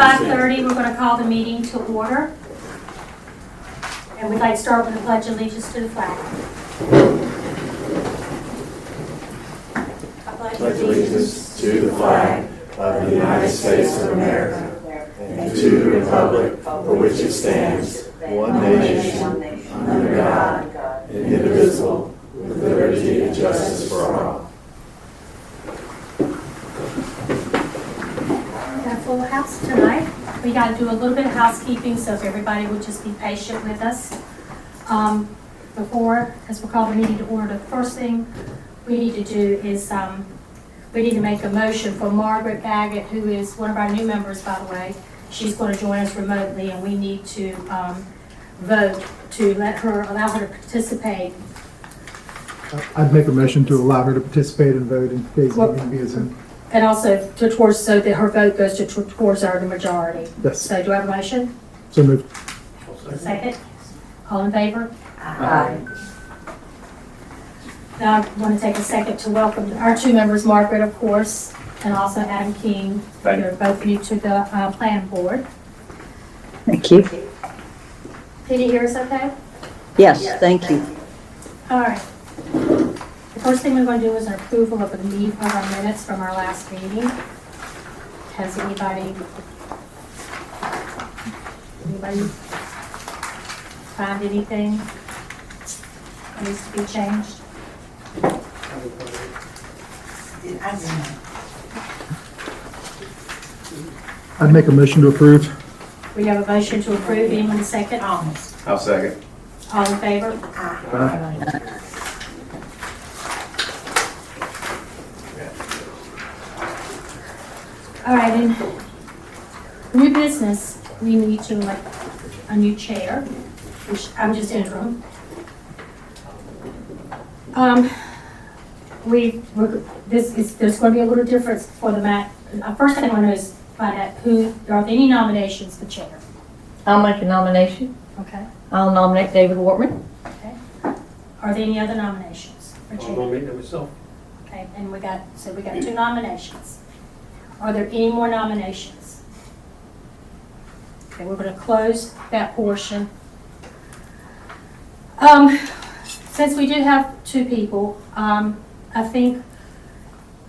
5:30, we're going to call the meeting to order. And we'd like to start with the pledge of allegiance to the flag. Pledge allegiance to the flag of the United States of America and to the republic for which it stands, one nation, under God, indivisible, with liberty and justice for all. Got a full house tonight. We got to do a little bit of housekeeping, so if everybody would just be patient with us. Before, as we call the meeting to order, the first thing we need to do is we need to make a motion for Margaret Baggett, who is one of our new members, by the way. She's going to join us remotely, and we need to vote to allow her to participate. I'd make a motion to allow her to participate and vote in today's meeting via Zoom. And also towards, so that her vote goes towards the majority. Yes. So do I have a motion? So moved. Second? All in favor? Aye. Now I want to take a second to welcome our two members, Margaret, of course, and also Adam King. They're both new to the planning board. Thank you. Can you hear us okay? Yes, thank you. All right. The first thing we're going to do is an approval of our minutes from our last meeting. Has anybody find anything that needs to be changed? I'd make a motion to approve. We have a motion to approve. Anyone second? I'll second. All in favor? All right, in new business, we need to elect a new chair, which I'm just interim. There's going to be a little difference for the mat. First thing I want to know is find out are there any nominations for chair? I'll make a nomination. Okay, I'll nominate David Wortman. okay. Are there any other nominations for I'll chair? nominate myself. Okay, and we got two nominations. Are there any more nominations? Okay, we're going to close that portion. Since we do have two people, I think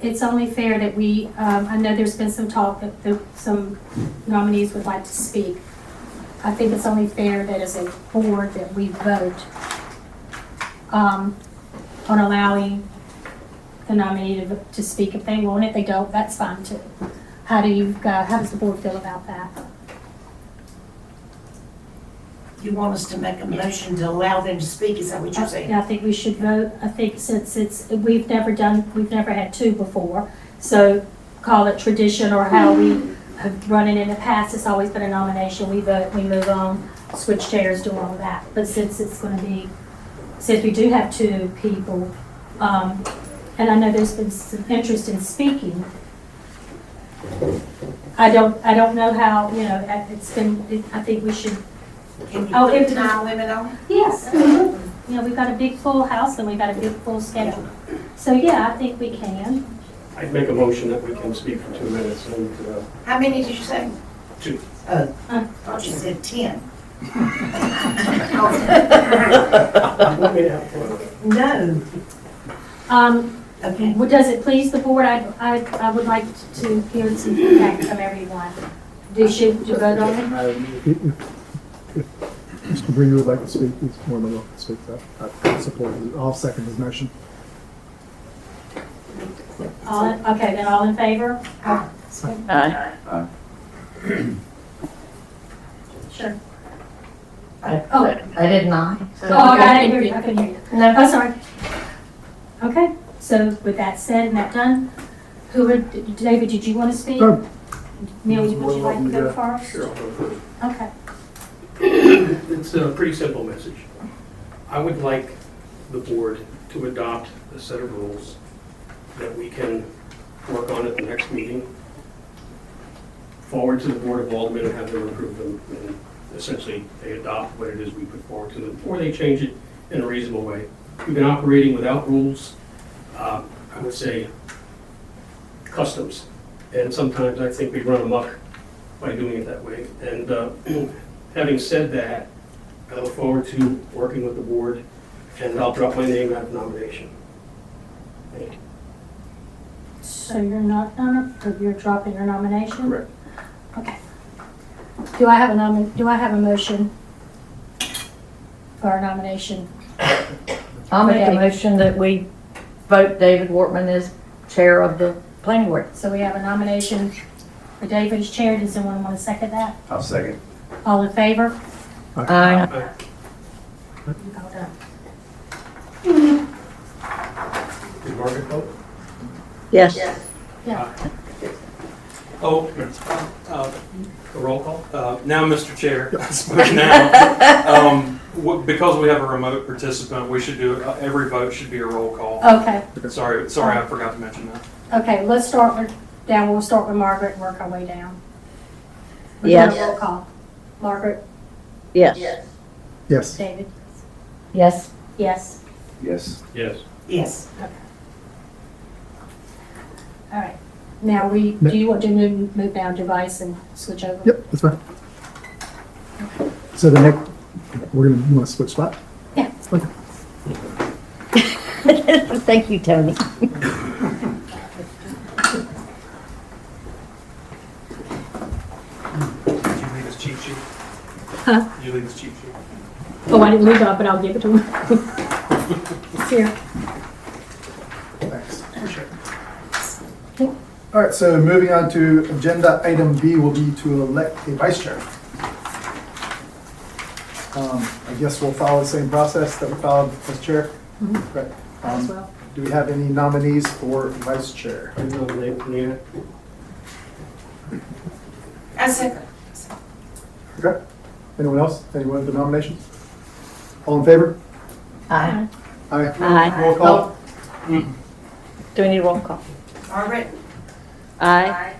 it's only fair that I know there's been some talk that some nominees would like to speak. I think it's only fair that as a board that we vote on allowing the nominee to speak. If they want it, they don't, that's fine too. How does the board feel about that? You want us to make a motion to allow them to speak, is that what you're saying? I think we should vote. I think since we've never had two before, so call it tradition or how we have run it in the past, it's always been a nomination. We vote, we move on, switch chairs, do all of that. But since we do have two people, and I know there's been some interest in speaking, I don't know how, I think we should. Can you Oh, put if a time limit on it? Yes, absolutely. We've got a big full house and we've got a big full schedule. So yeah, I think we can. I'd make a motion that we can speak for 2 minutes and, How many did you say? 2. I thought you said 10. Want me to have fun? No. Okay. Does it please the board? I would like to hear some feedback from everyone. Do you vote on it? If Mr. Brewer would like to speak, he's more than welcome to speak. I support it. I'll second his motion. Okay, then all in favor? Aye. Sure. I did not. I didn't hear you. I couldn't hear you. No. Oh, sorry. Okay, so with that said and that done, David, did you want to speak? No. Neil, would you like to go first? Sure, I'll go first. Okay. It's a pretty simple message. I would like the board to adopt a set of rules that we can work on at the next meeting, forward to the Board of Aldermen and have them approve them, and essentially they adopt what it is we put forward to them, or they change it in a reasonable way. We've been operating without rules, I would say customs, and sometimes I think we run amok by doing it that way. And having said that, I look forward to working with the board, and I'll drop my name out of nomination. Thank you. So you're not, or you're dropping your nomination? Correct. Okay. Do I have a motion for our nomination? I'll make a Okay. motion that we vote David Wortman as chair of the planning board. So we have a nomination for David as chair. Does anyone want to second that? I'll second. All in favor? Aye. All done. Did Margaret vote? Yes. Yeah. Oh, a roll call? Now, Mr. Chair, I spoke now. Because we have a remote participant, we should do, every vote should be a roll call. Okay, Sorry, I forgot to mention that. okay, let's start with, we'll start with Margaret and work our way down. We're doing Yes. a roll call. Margaret, Yes. Yes. David, Yes. yes. Yes. Yes. Yes. All right. Now do you want to move down device and switch over? Yep, that's fine. So the next, you want to switch spot? Yeah. Okay. Thank you, Tony. Did you leave his cheat sheet? Huh? Did you leave his cheat sheet? Oh, I didn't leave it, but I'll give it to him. It's here. Thanks. All right, so moving on to agenda item B will be to elect a vice chair. I guess we'll follow the same process that we followed as chair. Right. As well. Do we have any nominees for vice chair? I nominate Leanna. I second. Okay. Anyone else? Anyone with the nominations? All in favor? Aye. Aye. Aye. Roll call. Do we need a roll call? Margaret? Aye.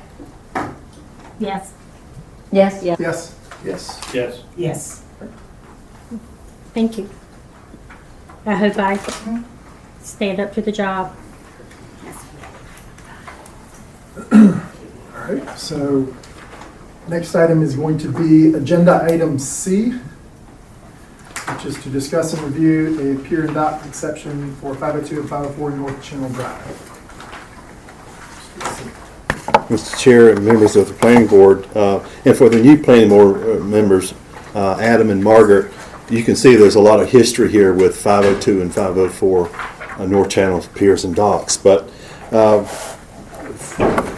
Yes. Yes. Yes. Yes. Yes. Yes. Yes. Thank you. I hope I stand up to the job. All right, so next item is going to be agenda item C, which is to discuss and review a pier and dock exception for 502 and 504 North Channel Drive. Mr. Chair and members of the planning board, and for the new planning board members, Adam and Margaret, you can see there's a lot of history here with 502 and 504 North Channel piers and docks. But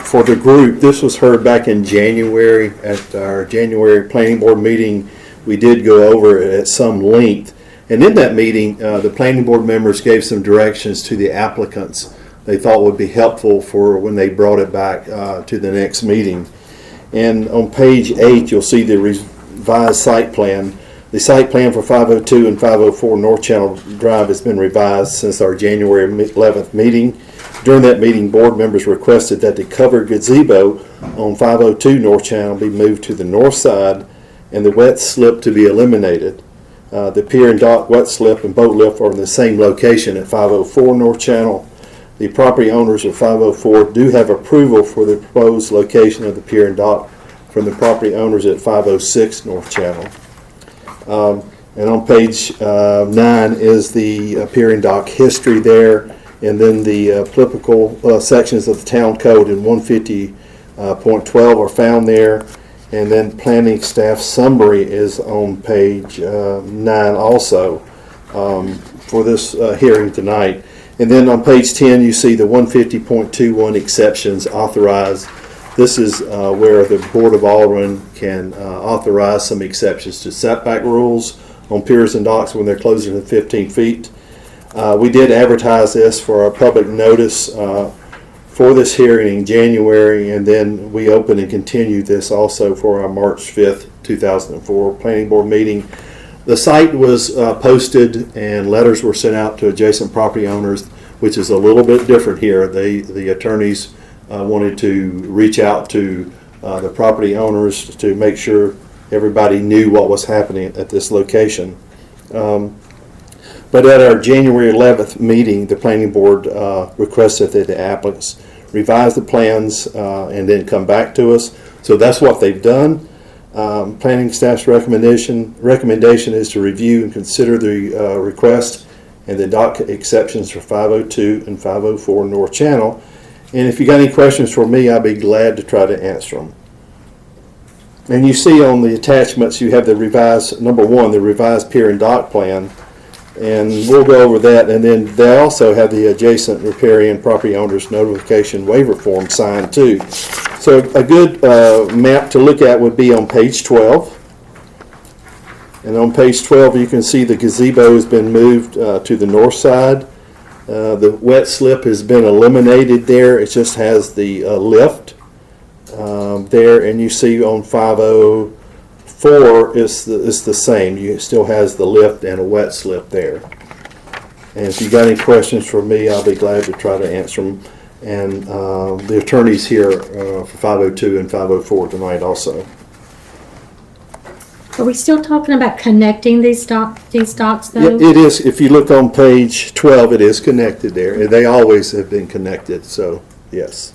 for the group, this was heard back in January at our January planning board meeting. We did go over it at some length. And in that meeting, the planning board members gave some directions to the applicants they thought would be helpful for when they brought it back to the next meeting. And on page 8, you'll see the revised site plan. The site plan for 502 and 504 North Channel Drive has been revised since our January 11th meeting. During that meeting, board members requested that the covered gazebo on 502 North Channel be moved to the north side and the wet slip to be eliminated. The pier and dock wet slip and boat lift are in the same location at 504 North Channel. The property owners of 504 do have approval for the proposed location of the pier and dock from the property owners at 506 North Channel. And on page 9 is the pier and dock history there, and then the applicable sections of the town code in 150.12 are found there, and then planning staff summary is on page 9 also for this hearing tonight. And then on page 10 you see the 150.21 exceptions authorized. This is where the Board of Aldermen can authorize some exceptions to setback rules on piers and docks when they're closer than 15 feet. We did advertise this for a public notice for this hearing in January, and then we opened and continued this also for our March 5th, 2004 Planning Board meeting. The site was posted and letters were sent out to adjacent property owners, which is a little bit different here. The attorneys wanted to reach out to the property owners to make sure everybody knew what was happening at this location. But at our January 11th meeting, the planning board requested that the applicants revise the plans and then come back to us. So that's what they've done. Planning staff's recommendation is to review and consider the request and the dock exceptions for 502 and 504 North Channel. And if you got any questions for me, I'll be glad to try to answer them. And you see on the attachments, you have the revised, number one, the revised pier and dock plan. And we'll go over that. And then they also have the adjacent riparian property owners notification waiver form signed too. So a good map to look at would be on page 12. And on page 12, you can see the gazebo has been moved to the north side. The wet slip has been eliminated there. It just has the lift there. And you see on 504, it's the same. It still has the lift and a wet slip there. And if you got any questions for me, I'll be glad to try to answer them. And the attorney's here for 502 and 504 tonight also. Are we still talking about connecting these docks though? It is, if you look on page 12, it is connected there. They always have been connected, so yes.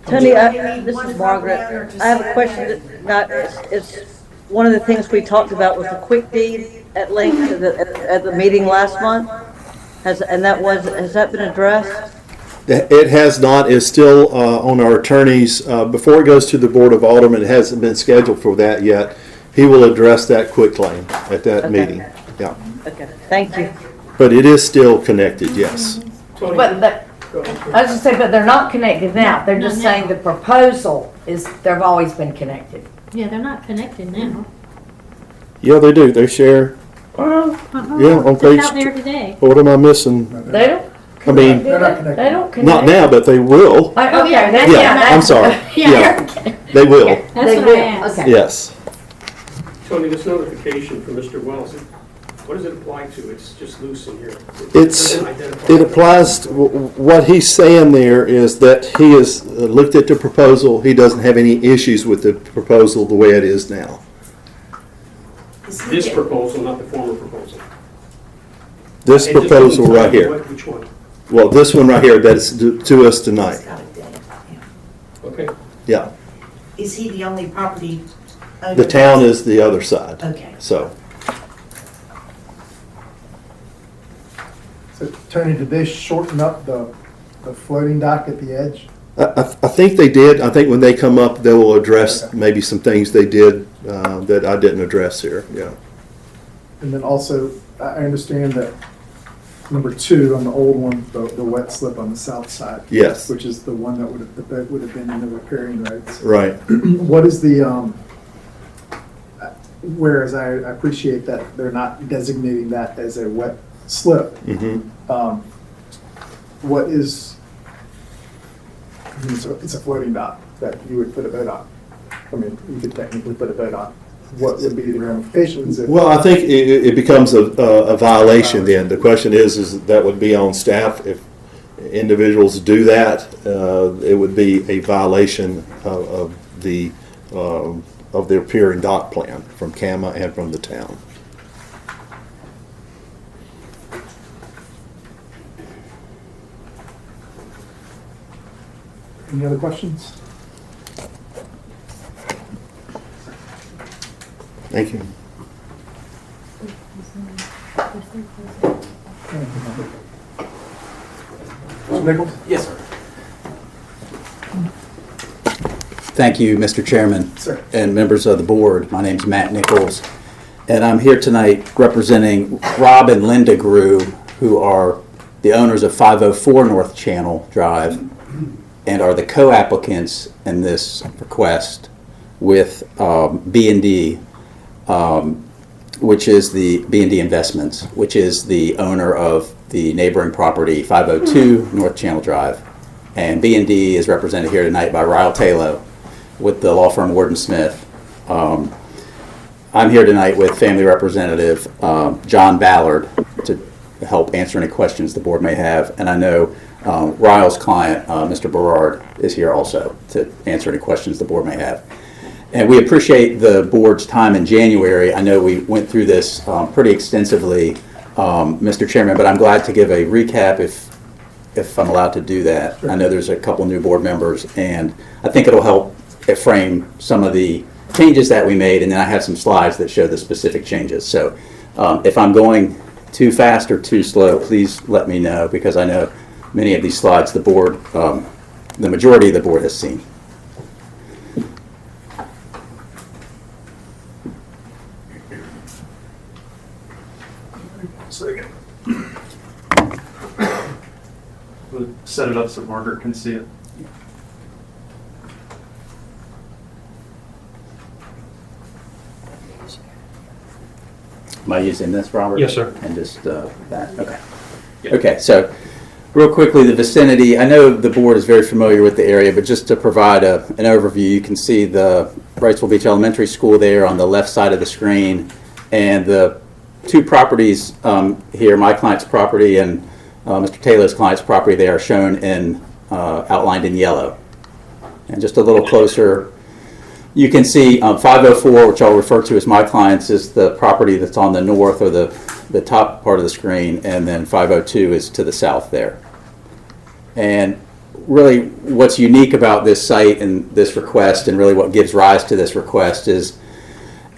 Tony, Do you this want is to Margaret. vote now or just I have a say question okay? that it's one of the things we talked about was the quick deed at length at the meeting last month. Has that been addressed? It has not, it's still on our attorneys. Before it goes to the Board of Aldermen, it hasn't been scheduled for that yet. He will address that quickly at that Okay. meeting. Yeah, Okay, thank you. but it is still connected, yes. Tony, But go ahead. I was just saying, but they're not connected now. They're just Not now. saying the proposal is, they've always been connected. Yeah, they're not connected now. Yeah, they do, they share. Uh-uh. Yeah, on It's page out there today. What am I missing? They don't, I mean, They're not connected. they don't connect. not now, but they will. Oh, Okay, yeah, that's, Yeah, that's. I'm sorry. Yeah. They will, That's They what will, I asked. okay. yes. Tony, this notification from Mr. Wells, what does it apply to? It's just loose in here. It It's, doesn't identify- it applies, to what he's saying there is that he has looked at the proposal. He doesn't have any issues with the proposal the way it is now. Is he This get- proposal, not the former proposal. This And just proposal tell me right here. Which one? Well, this one right here that's to us tonight. He's got a deed, yeah. Okay. Yeah, Is he the only property owner? the town is the other side, Okay. so. So Tony, did they shorten up the floating dock at the edge? I think they did. I think when they come up, they will address maybe some things they did that I didn't address here, yeah. And then also, I understand that number 2 on the old one, the wet slip on the south side. Yes. Which is the one that would have been in the riparian rights. Right. What is the, whereas I appreciate that they're not designating that as a wet slip, Mm-hmm. what is, it's a floating dock that you would put a boat on. I mean, you could technically put a boat on. What would be the ramifications if? Well, I think it becomes a violation then. The question is that would be on staff. If individuals do that, it would be a violation of their pier and dock plan from CAMA and from the town. Any other questions? Thank you. Mr. Nichols? Yes, sir. Thank you, Mr. Chairman Sir. and members of the board. My name's Matt Nichols, and I'm here tonight representing Rob and Linda Grew, who are the owners of 504 North Channel Drive and are the co-applicants in this request with B&D, which is the B&D Investments, which is the owner of the neighboring property 502 North Channel Drive. And B&D is represented here tonight by Ryle Taylor with the law firm Warden Smith. I'm here tonight with family representative John Ballard to help answer any questions the board may have. And I know Ryle's client, Mr. Berard, is here also to answer any questions the board may have. And we appreciate the board's time in January. I know we went through this pretty extensively, Mr. Chairman, but I'm glad to give a recap if I'm allowed to do that. Sure. I know there's a couple new board members, and I think it'll help frame some of the changes that we made, and then I have some slides that show the specific changes. So if I'm going too fast or too slow, please let me know, because I know many of these slides the board, the majority of the board has seen. Second. We'll set it up so Margaret can see it. Am I using this, Robert? Yes, sir. And just that, okay. Okay, so real quickly, the vicinity, I know the board is very familiar with the area, but just to provide an overview, you can see the Wrightsville Beach Elementary School there on the left side of the screen, and the two properties here, my client's property and Mr. Taylor's client's property, they are shown in, outlined in yellow. And just a little closer, you can see 504, which I'll refer to as my client's, is the property that's on the north or the top part of the screen, and then 502 is to the south there. And really what's unique about this site and this request, and really what gives rise to this request, is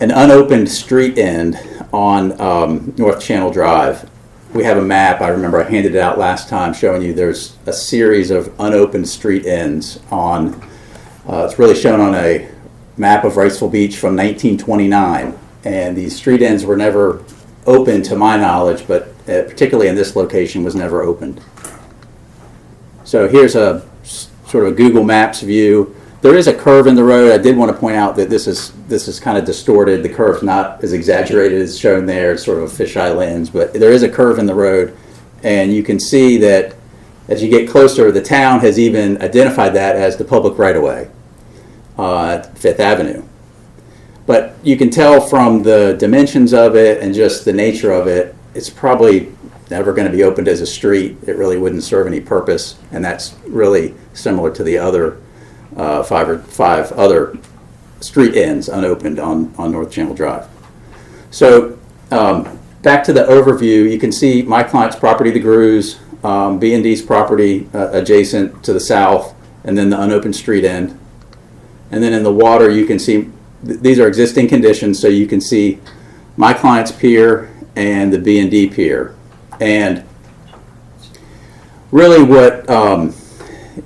an unopened street end on North Channel Drive. We have a map, I remember I handed it out last time, showing you there's a series of unopened street ends on, it's really shown on a map of Wrightsville Beach from 1929, and these street ends were never opened to my knowledge, but particularly in this location was never opened. So here's a sort of a Google Maps view. There is a curve in the road. I did want to point out that this is kind of distorted. The curve's not as exaggerated as shown there. It's sort of a fisheye lens, but there is a curve in the road, and you can see that as you get closer, the town has even identified that as the public right-of-way at Fifth Avenue. But you can tell from the dimensions of it and just the nature of it, it's probably never going to be opened as a street. It really wouldn't serve any purpose, and that's really similar to the other five other street ends unopened on North Channel Drive. So back to the overview, you can see my client's property, the Grews, B&D's property adjacent to the south, and then the unopened street end. And then in the water, you can see, these are existing conditions, so you can see my client's pier and the B&D pier. And really what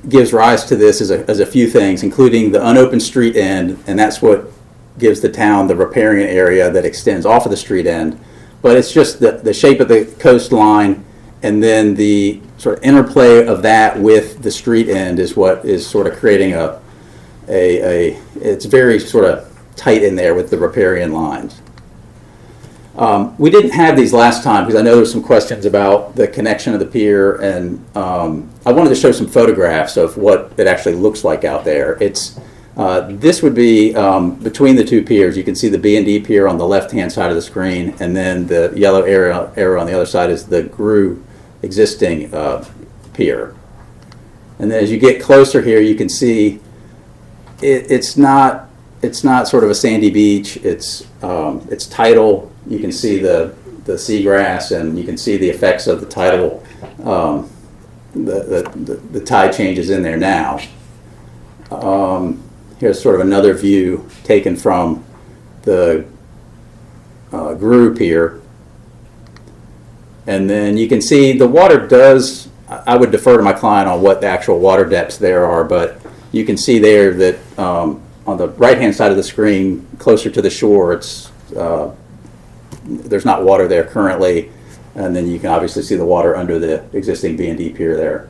gives rise to this is a few things, including the unopened street end, and that's what gives the town the riparian area that extends off of the street end. But it's just the shape of the coastline, and then the sort of interplay of that with the street end is what is sort of creating it's very sort of tight in there with the riparian lines. We didn't have these last time because I know there were some questions about the connection of the pier, and I wanted to show some photographs of what it actually looks like out there. This would be between the two piers. You can see the B&D pier on the left-hand side of the screen, and then the yellow arrow on the other side is the GRU existing pier. And then as you get closer here, you can see it's not sort of a sandy beach. It's tidal. You can see the seagrass, and you can see the effects of the tidal, the tide changes in there now. Here's sort of another view taken from the GRU pier. And then you can see the water does, I would defer to my client on what the actual water depths there are, but you can see there that on the right-hand side of the screen, closer to the shore, there's not water there currently, and then you can obviously see the water under the existing B&D pier there.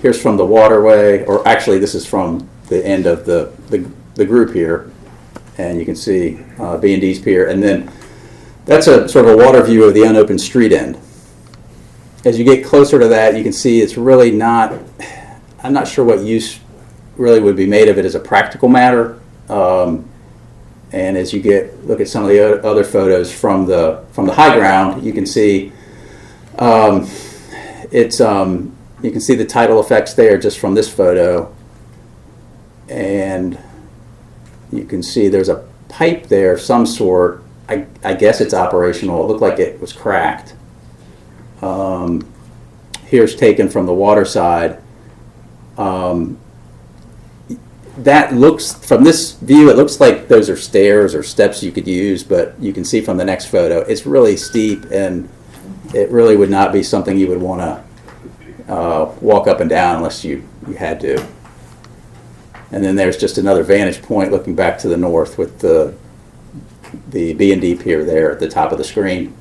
Here's from the waterway, or actually this is from the end of the GRU pier, and you can see B&D's pier, and then that's a sort of a water view of the unopened street end. As you get closer to that, you can see it's really not, I'm not sure what use really would be made of it as a practical matter. And as you look at some of the other photos from the high ground, you can see you can see the tidal effects there just from this photo, and you can see there's a pipe there of some sort. I guess it's operational. It looked like it was cracked. Here's taken from the water side. that looks, from this view, it looks like those are stairs or steps you could use, but you can see from the next photo, it's really steep, and it really would not be something you would want to walk up and down unless you had to. And then there's just another vantage point looking back to the north with the B&D pier there at the top of the screen.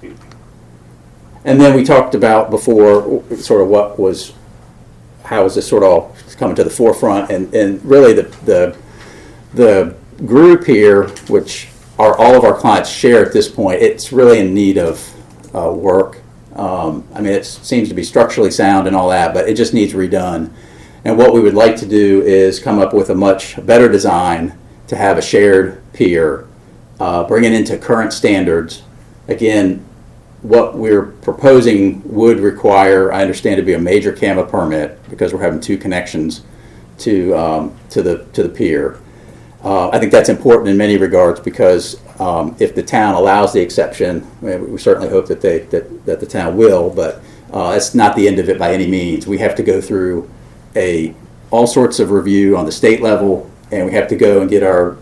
And then we talked about before sort of how is this sort of coming to the forefront, and really the group here, which are all of our clients share at this point, it's really in need of work. I mean, it seems to be structurally sound and all that, but it just needs redone. And what we would like to do is come up with a much better design to have a shared pier, bring it into current standards. Again, what we're proposing would require, I understand, to be a major CAMA permit because we're having two connections to the pier. I think that's important in many regards because if the town allows the exception, we certainly hope that the town will, but it's not the end of it by any means. We have to go through all sorts of review on the state level, and we have to go and get our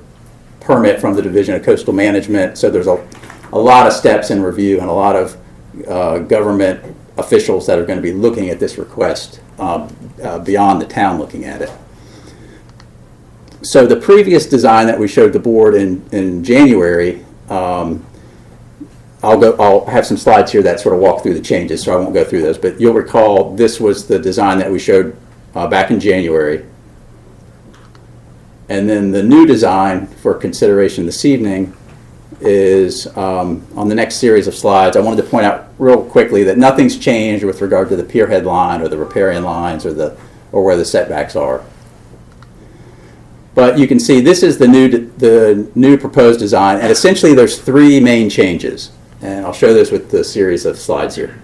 permit from the Division of Coastal Management. So there's a lot of steps in review and a lot of government officials that are going to be looking at this request beyond the town looking at it. So the previous design that we showed the board in January, I'll have some slides here that sort of walk through the changes, so I won't go through those, but you'll recall this was the design that we showed back in January. And then the new design for consideration this evening is on the next series of slides. I wanted to point out real quickly that nothing's changed with regard to the pier head line or the riparian lines or where the setbacks are. But you can see this is the new proposed design, and essentially there's three main changes. And I'll show this with the series of slides here.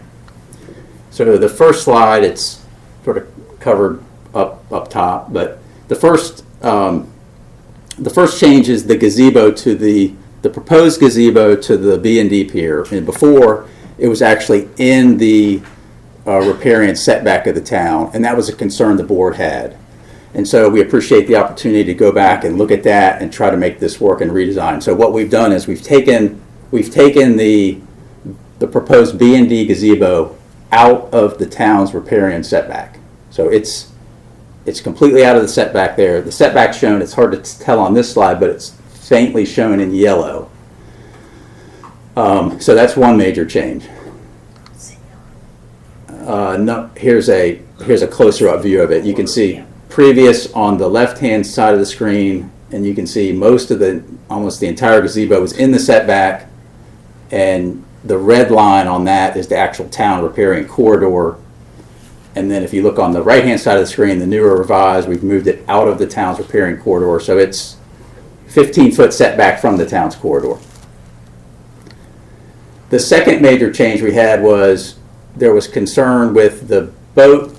So the first slide, it's sort of covered up top, but the first change is the gazebo to the proposed gazebo to the B&D pier. And before, it was actually in the riparian setback of the town, and that was a concern the board had. And so we appreciate the opportunity to go back and look at that and try to make this work and redesign. So what we've done is we've taken the proposed B&D gazebo out of the town's riparian setback. So it's completely out of the setback there. The setback shown, it's hard to tell on this slide, but it's faintly shown in yellow. So that's one major change. Here's a closer up view of it. You can see previous on the left-hand side of the screen, and you can see almost the entire gazebo was in the setback, and the red line on that is the actual town riparian corridor. And then if you look on the right-hand side of the screen, the newer revised, we've moved it out of the town's riparian corridor, so it's 15-foot setback from the town's corridor. The second major change we had was there was concern with the boat,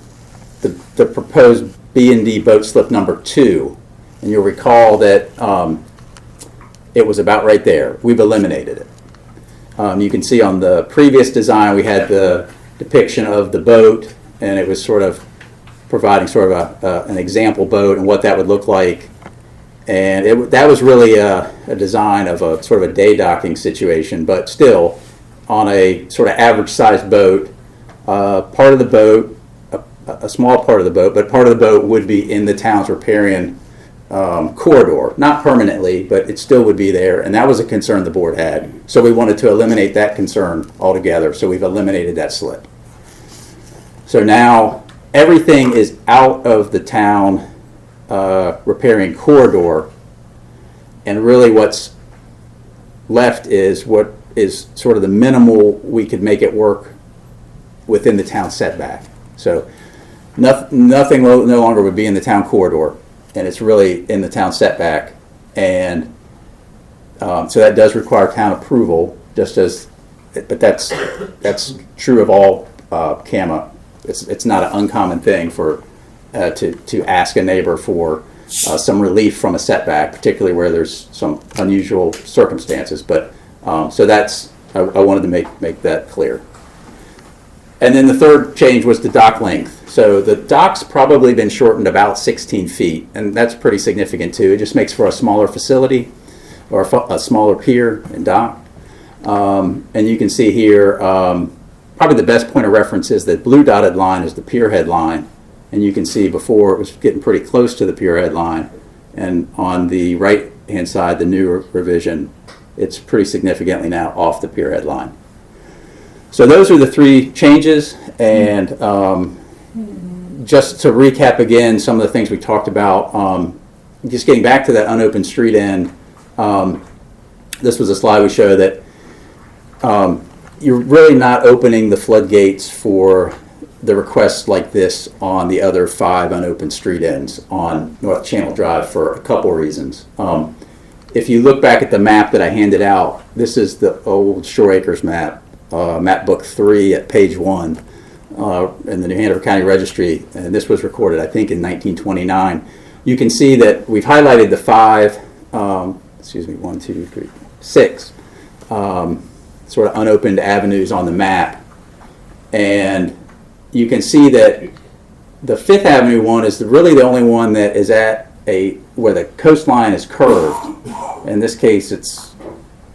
the proposed B&D boat slip number 2, and you'll recall that it was about right there. We've eliminated it. You can see on the previous design we had the depiction of the boat, and it was sort of providing sort of an example boat and what that would look like. And that was really a design of a sort of a day docking situation, but still on a sort of average sized boat, part of the boat, a small part of the boat, but part of the boat would be in the town's riparian corridor. Not permanently, but it still would be there, and that was a concern the board had. So we wanted to eliminate that concern altogether, so we've eliminated that slip. So now everything is out of the town riparian corridor, and really what's left is what is sort of the minimal we could make it work within the town setback. So nothing no longer would be in the town corridor, and it's really in the town setback, and so that does require town approval, but that's true of all CAMA. It's not an uncommon thing for to ask a neighbor for some relief from a setback, particularly where there's some unusual circumstances. But so I wanted to make that clear. And then the third change was the dock length. So the dock's probably been shortened about 16 feet, and that's pretty significant too. It just makes for a smaller facility or a smaller pier and dock. And you can see here, probably the best point of reference is that blue dotted line is the pier head line. And you can see before it was getting pretty close to the pier head line. And on the right hand side, the new revision, it's pretty significantly now off the pier head line. So those are the three changes, and just to recap again some of the things we talked about, just getting back to that unopened street end, this was a slide we showed that you're really not opening the floodgates for the requests like this on the other 5 unopened street ends on North Channel Drive for a couple reasons. If you look back at the map that I handed out, this is the old Shore Acres map. Map book 3 at page 1 in the New Hanover County Registry, and this was recorded, I think, in 1929. You can see that we've highlighted the 5, 6 sort of unopened avenues on the map, and you can see that the 5th Avenue one is really the only one that is at where the coastline is curved. In this case, it's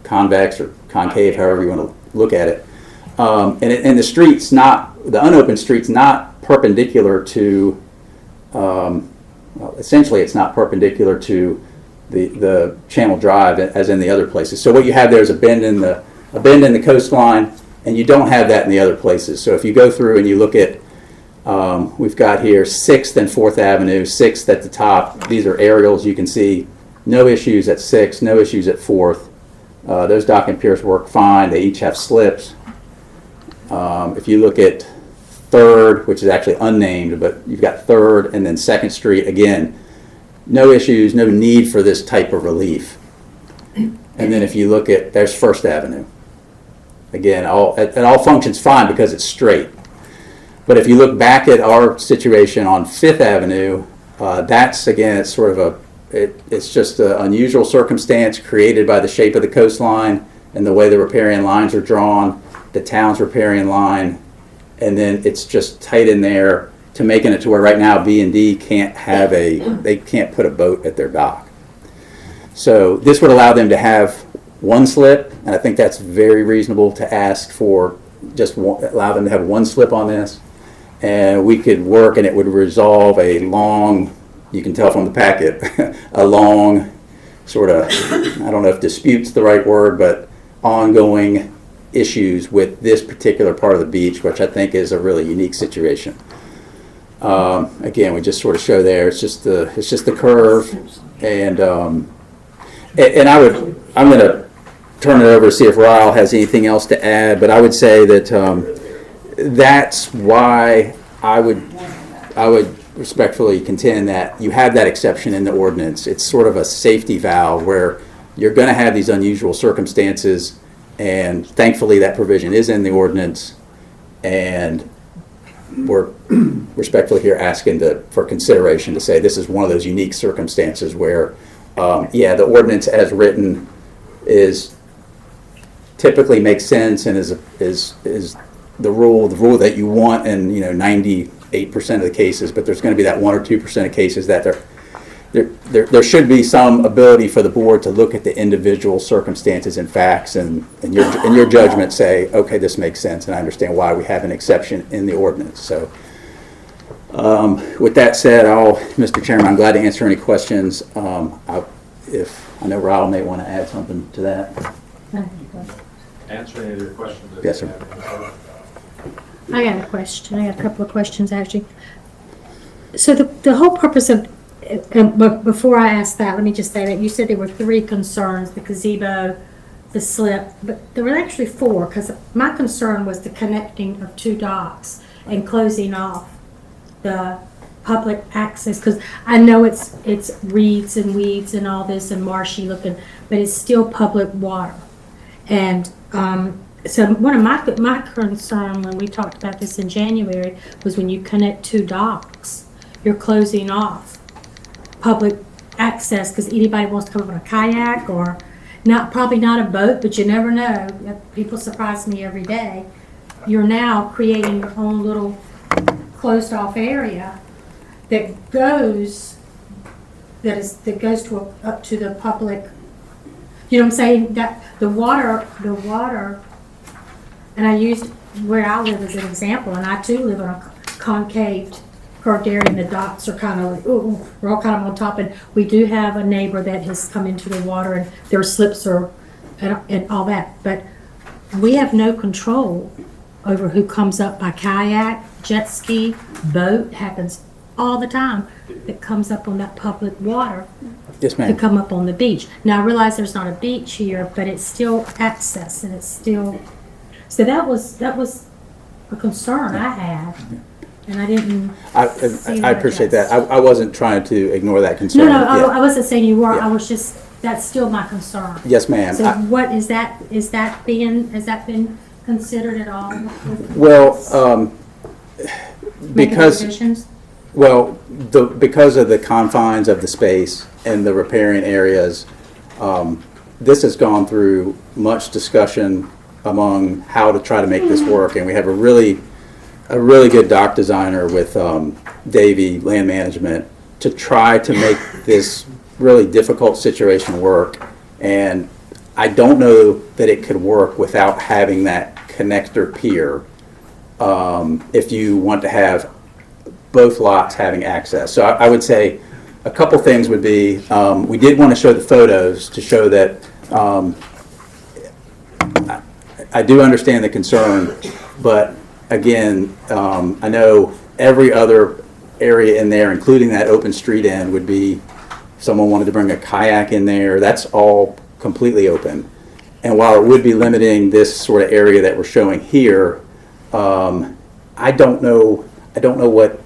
convex or concave, however you want to look at it. And the street's the unopened street's not perpendicular to, essentially it's not perpendicular to the Channel Drive as in the other places. So what you have there is a bend in the coastline, and you don't have that in the other places. So if you go through and you look at, we've got here 6th and 4th Avenue, 6th at the top. These are aerials. You can see no issues at 6th, no issues at 4th. Those dock and piers work fine. They each have slips. If you look at 3rd, which is actually unnamed, but you've got 3rd and then 2nd Street, again, no issues, no need for this type of relief. And then if you look at, there's 1st Avenue. Again, it all functions fine because it's straight. But if you look back at our situation on 5th Avenue, that's, again, it's sort of it's just an unusual circumstance created by the shape of the coastline and the way the riparian lines are drawn, the town's riparian line, and then it's just tight in there to making it to where right now B and D can't put a boat at their dock. So this would allow them to have one slip, and I think that's very reasonable to ask for, just allow them to have one slip on this, and we could work and it would resolve a long, you can tell from the packet, a long sort of, I don't know if dispute's the right word, but ongoing issues with this particular part of the beach, which I think is a really unique situation. Again, we just sort of show there, it's just the curve, and I'm going to turn it over to see if Ryle has anything else to add, but I would say that that's why I would respectfully contend that you have that exception in the ordinance. It's sort of a safety valve where you're going to have these unusual circumstances, and thankfully that provision is in the ordinance, and we're respectfully here asking for consideration to say this is one of those unique circumstances where, the ordinance as written is typically makes sense and is the rule that you want in 98% of the cases, but there's going to be that 1 or 2% of cases that there should be some ability for the board to look at the individual circumstances and facts and in your judgment say, okay, this makes sense and I understand why we have an exception in the ordinance. So with that said, Mr. Chairman, I'm glad to answer any questions. If I know Ryle may want to add something to that. Answer any of your questions. Yes, sir. I got a question. I got a couple of questions, actually. So the whole purpose of, but before I ask that, let me just say that you said there were 3 concerns, the gazebo, the slip, but there were actually 4, because my concern was the connecting of 2 docks and closing off the public access, because I know it's reeds and weeds and all this and marshy looking, but it's still public water. And so one of my concern when we talked about this in January was when you connect 2 docks, you're closing off public access because anybody wants to come up on a kayak or probably not a boat, but you never know. People surprise me every day. you're now creating your own little closed-off area that goes, to, up to the public. You know what I'm saying? That the water, and I used where I live as an example, and I too live on a concaved curved area, and the docks are kind of like, ooh, we're all kind of on top, and we do have a neighbor that has come into the water, and their slips are, and all that, but we have no control over who comes up by kayak, jet ski, boat, happens all the time, that comes up on that public water Yes, to ma'am. come up on the beach. Now, I realize there's not a beach here, but it's still access, and it's still, so that was a concern I had, and I didn't see I appreciate that. addressed. I wasn't trying to ignore that No, concern. no, Yeah. I wasn't saying you were, Yeah. I was just, that's still my concern. Yes, ma'am. So what is that, has that been considered at all? Well, Making because, revisions? well, because of the confines of the space and the riparian areas, this has gone through much discussion among how to try to make this work, and we have a really good dock designer with Davey Land Management to try to make this really difficult situation work. And I don't know that it could work without having that connector pier if you want to have both lots having access. So I would say a couple things would be, we did want to show the photos to show that I do understand the concern, but again, I know every other area in there, including that open street end, would be, if someone wanted to bring a kayak in there, that's all completely open. And while it would be limiting this sort of area that we're showing here, I don't know what,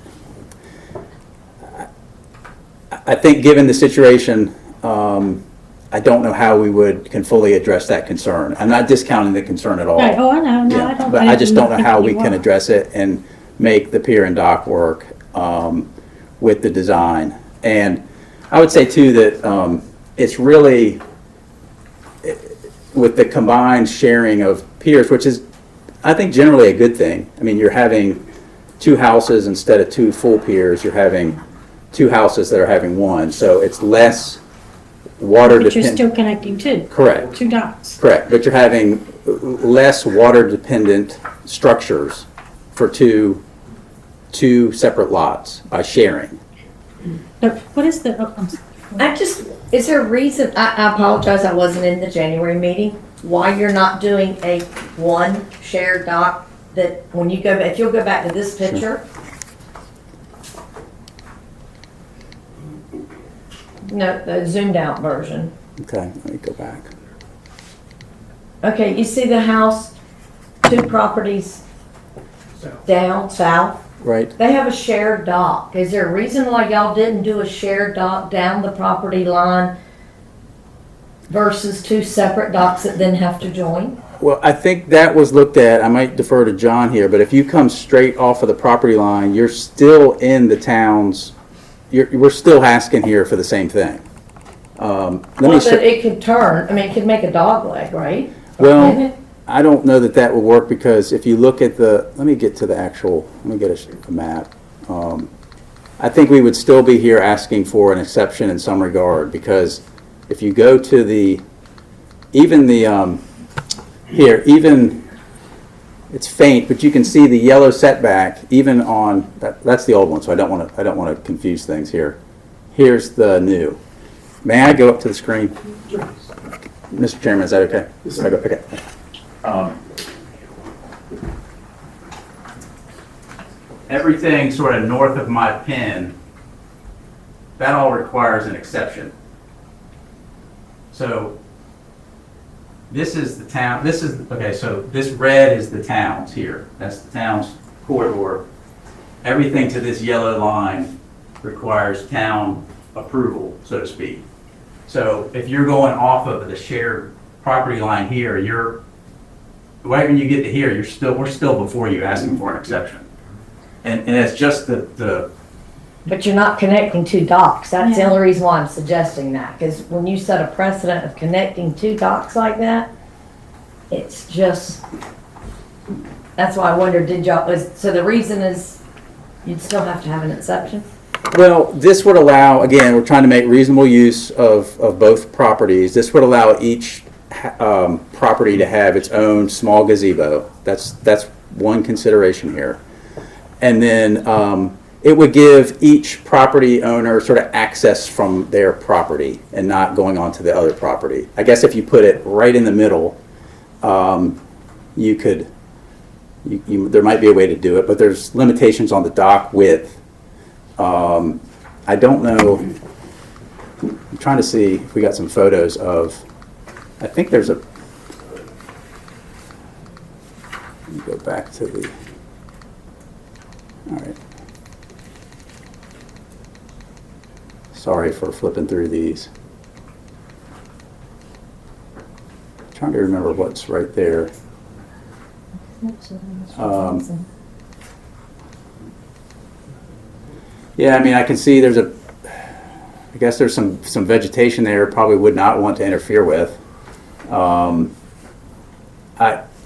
I think given the situation, I don't know how we can fully address that concern. I'm not discounting the concern at all. Right, oh, I know, no, Yeah, I don't. but I just don't know how we think can you are. address it and make the pier and dock work with the design. And I would say too that it's really, with the combined sharing of piers, which is, I think, generally a good thing. I mean, you're having two houses instead of two full piers, you're having two houses that are having one, so it's less water But you're dependent. still connecting two. Correct. Two docks. Correct, but you're having less water-dependent structures for two separate lots by sharing. But what is the, I'm sorry. Is there a reason, I apologize, I wasn't in the January meeting, why you're not doing a one shared dock that when you go, if you'll go back to this picture? No, the zoomed out version. Okay, let me go back. Okay, you see the house, two properties down south? Right, They have a shared dock. Is there a reason why y'all didn't do a shared dock down the property line versus two separate docks that then have to join? well, I think that was looked at, I might defer to John here, but if you come straight off of the property line, you're still in the towns, we're still asking here for the same thing. Let me Well, show. but it could turn, I mean, it could make a dog leg, right? Well, Couldn't it? I don't know that will work, because if you look at let me get to the actual, let me get a map. I think we would still be here asking for an exception in some regard, because if you go to even it's faint, but you can see the yellow setback even on, that's the old one, so I don't want to confuse things here. Here's the new. May I go up to the screen? Mr. Chairman, is that okay? Yes, Can I go? Okay. Everything sort of north of my pin, that all requires an exception. So this is the town, okay, so this red is the towns here. That's the town's corridor. Everything to this yellow line requires town approval, so to speak. So if you're going off of the shared property line here, right when you get to here, we're still before you asking for an exception. And it's just the But you're not connecting two docks. That's the Yeah. only reason why I'm suggesting that. Because when you set a precedent of connecting two docks like that, it's just, That's why I wondered, did y'all, so the reason is you'd still have to have an exception? Well, this would allow, again, we're trying to make reasonable use of both properties. This would allow each property to have its own small gazebo. That's one consideration here. And then it would give each property owner sort of access from their property and not going onto the other property. I guess if you put it right in the middle, you could, there might be a way to do it, but there's limitations on the dock width. I don't know, I'm trying to see if we got some photos of, I think there's a, let me go back to the, all right. Sorry for flipping through these. Trying to remember what's right there. Yeah, I mean, I can see there's a, I guess there's some vegetation there probably would not want to interfere with.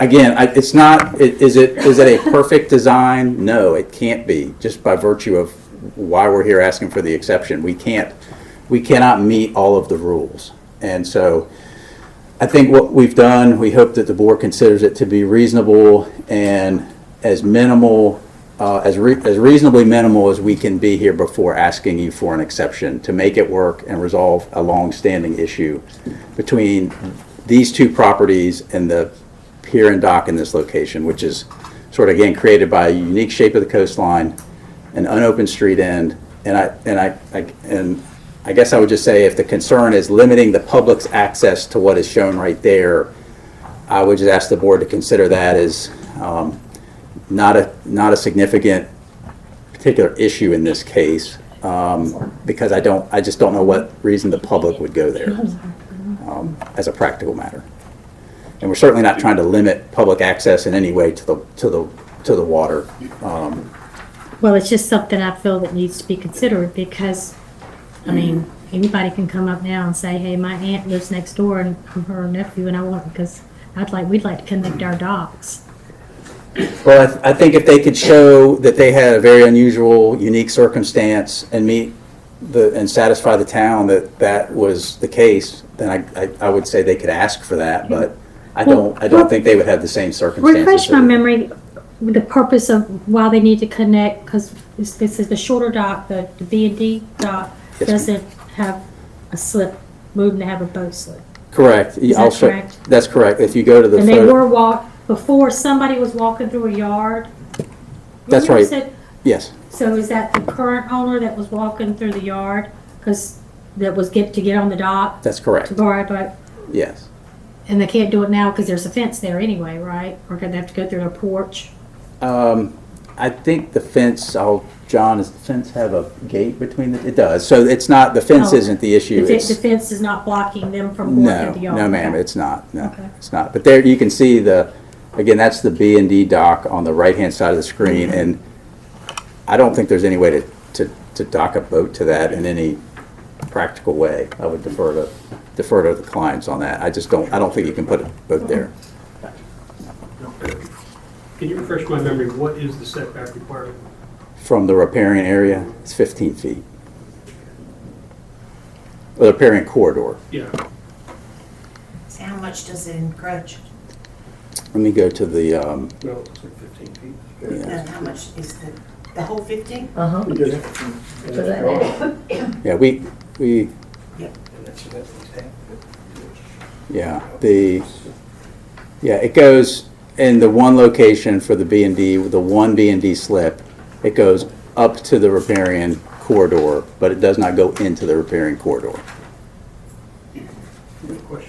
It's not, is it a perfect design? No, it can't be, just by virtue of why we're here asking for the exception. We cannot meet all of the rules. And so I think what we've done, we hope that the board considers it to be reasonable and as minimal, as reasonably minimal as we can be here before asking you for an exception to make it work and resolve a long-standing issue between these two properties and the pier and dock in this location, which is sort of, again, created by a unique shape of the coastline, an unopened street end, and I guess I would just say if the concern is limiting the public's access to what is shown right there, I would just ask the board to consider that as not a significant particular issue in this case, because I just don't know what reason the public would go there as a practical matter. And we're certainly not trying to limit public access in any way to the water. Well, it's just something I feel that needs to be considered because, I mean, anybody can come up now and say, hey, my aunt lives next door and I'm her nephew and I want, because we'd like to connect our docks. Well, I think if they could show that they had a very unusual, unique circumstance and and satisfy the town that was the case, then I would say they could ask for that, but I don't think they would have the same circumstances. Refresh my memory, the purpose of why they need to connect, because this is the shorter dock, the B&D dock Yes, doesn't have a slip, moving to have a boat slip. Correct. Is that correct? That's correct. If you go to the And they photo, were before somebody was walking through a yard. That's Remember you right. said- yes, So is that the current owner that was walking through the yard, because that was to get on the dock? that's correct. To borrow a boat? Yes. And they can't do it now because there's a fence there anyway, right? Or gonna have to go through their porch? I think the fence, John, does the fence have a gate between it? It does. So it's not, the fence Oh. isn't the issue. The It's, fence is not blocking them from going no, through the yard? no ma'am, Okay. it's not. No, Okay. it's not. But there you can see again, that's the B&D dock on the right-hand side of the screen. And I don't think there's any way to dock a boat to that in any practical way. I would defer to the clients on that. I don't think you can put a boat there. Can you refresh my memory, what is the setback requirement? From the riparian area, it's 15 feet. The riparian corridor. Yeah, So how much does it encroach? Let me go to the, no, it's like 15 feet. yeah, How much is the whole 50? Uh-huh. So that- yeah, we, And that's it goes in the one location for the B&D, the one B&D slip, it goes up to the riparian corridor, but it does not go into the riparian corridor.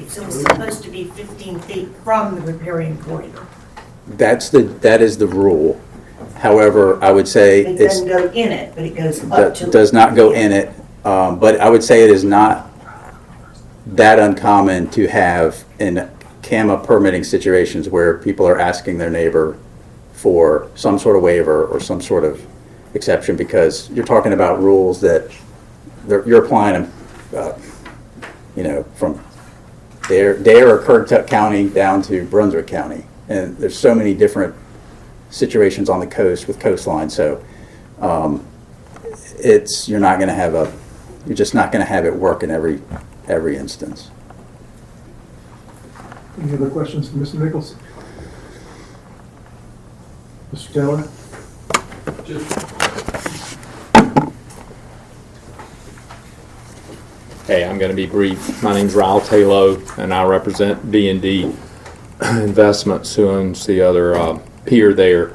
So it's supposed to be 15 feet from the riparian corridor. That is the rule. However, I would say It it's, doesn't go in it, but it goes up to. does not go in it, but I would say it is not that uncommon to have in CAMA permitting situations where people are asking their neighbor for some sort of waiver or some sort of exception, because you're talking about rules that you're applying them, from Dare or Currituck County down to Brunswick County. And there's so many different situations on the coast with coastline. So you're just not going to have it work in every instance. Any other questions for Mr. Nichols? Mr. Taylor? Hey, I'm going to be brief. My name's Ryle Taylor, and I represent D&D Investments, who owns the other pier there.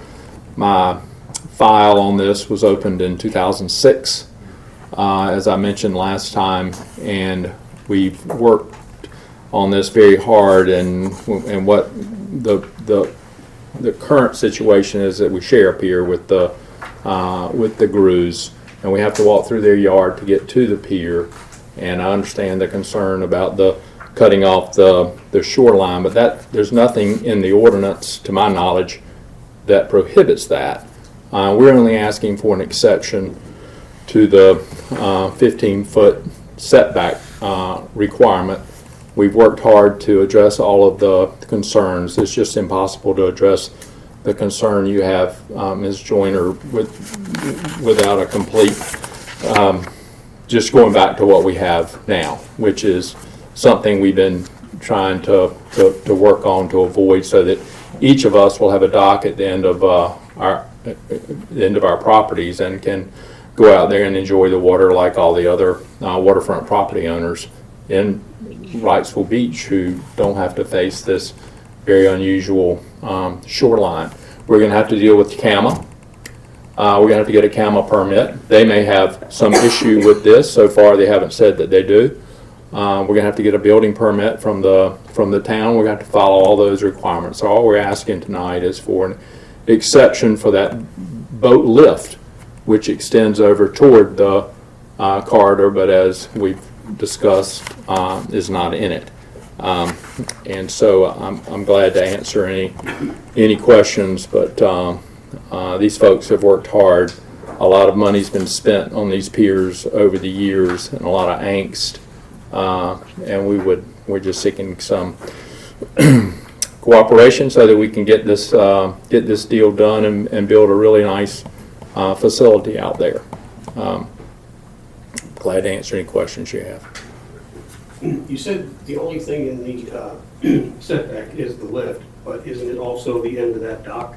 My file on this was opened in 2006, as I mentioned last time, and we've worked on this very hard. And what the current situation is that we share a pier with the Grews, and we have to walk through their yard to get to the pier. And I understand the concern about the cutting off the shoreline, but there's nothing in the ordinance, to my knowledge, that prohibits that. We're only asking for an exception to the 15-foot setback requirement. We've worked hard to address all of the concerns. It's just impossible to address the concern you have, Ms. Joyner, without a complete just going back to what we have now, which is something we've been trying to work on to avoid, so that each of us will have a dock at the end of our properties and can go out there and enjoy the water like all the other waterfront property owners in Wrightsville Beach, who don't have to face this very unusual shoreline. We're going to have to deal with CAMA. We're going to have to get a CAMA permit. They may have some issue with this. So far, they haven't said that they do. We're going to have to get a building permit from the town. We're going to have to follow all those requirements. So all we're asking tonight is for an exception for that boat lift, which extends over toward the corridor, but as we've discussed, is not in it. And so I'm glad to answer any questions, but these folks have worked hard. A lot of money's been spent on these piers over the years, and a lot of angst. And we're just seeking some cooperation so that we can get this deal done and build a really nice facility out there. Glad to answer any questions you have. You said the only thing in the setback is the lift, but isn't it also the end of that dock?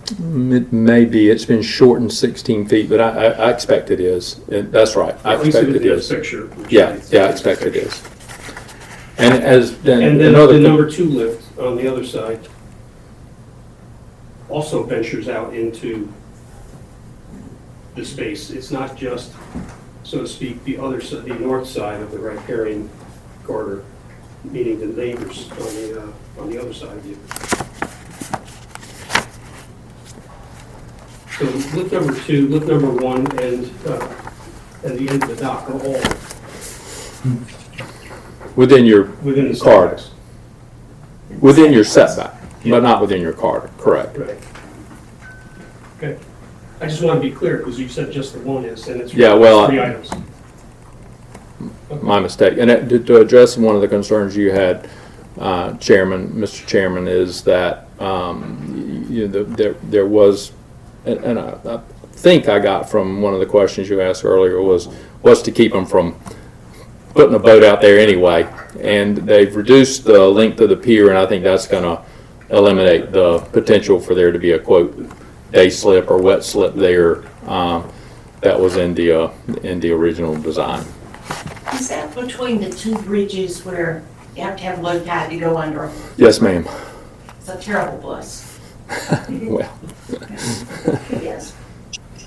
It may be. It's been shortened 16 feet, but I expect it is. That's right. I expect it is. Picture. Yeah, I expect it is. And then the number 2 lift on the other side also ventures out into the space. It's not just, so to speak, the other side, the north side of the riparian corridor, meaning the neighbors on the other side of you. So lift number 2, lift number 1, and the end of the dock are all within the corridor. setbacks. Within your setback, but not within your corridor. Correct. Right. Okay. I just want to be clear, because you said just the one is, and it's Yeah, well, 3 items. My mistake. And to address one of the concerns you had, Mr. Chairman, is that there was, and I think I got from one of the questions you asked earlier was to keep them from putting a boat out there anyway. And they've reduced the length of the pier, and I think that's going to eliminate the potential for there to be a, quote, day slip or wet slip there that was in the original design. Is that between the 2 bridges where you have to have low tide to go under them? Yes, ma'am. It's a terrible bus. Well, Yes.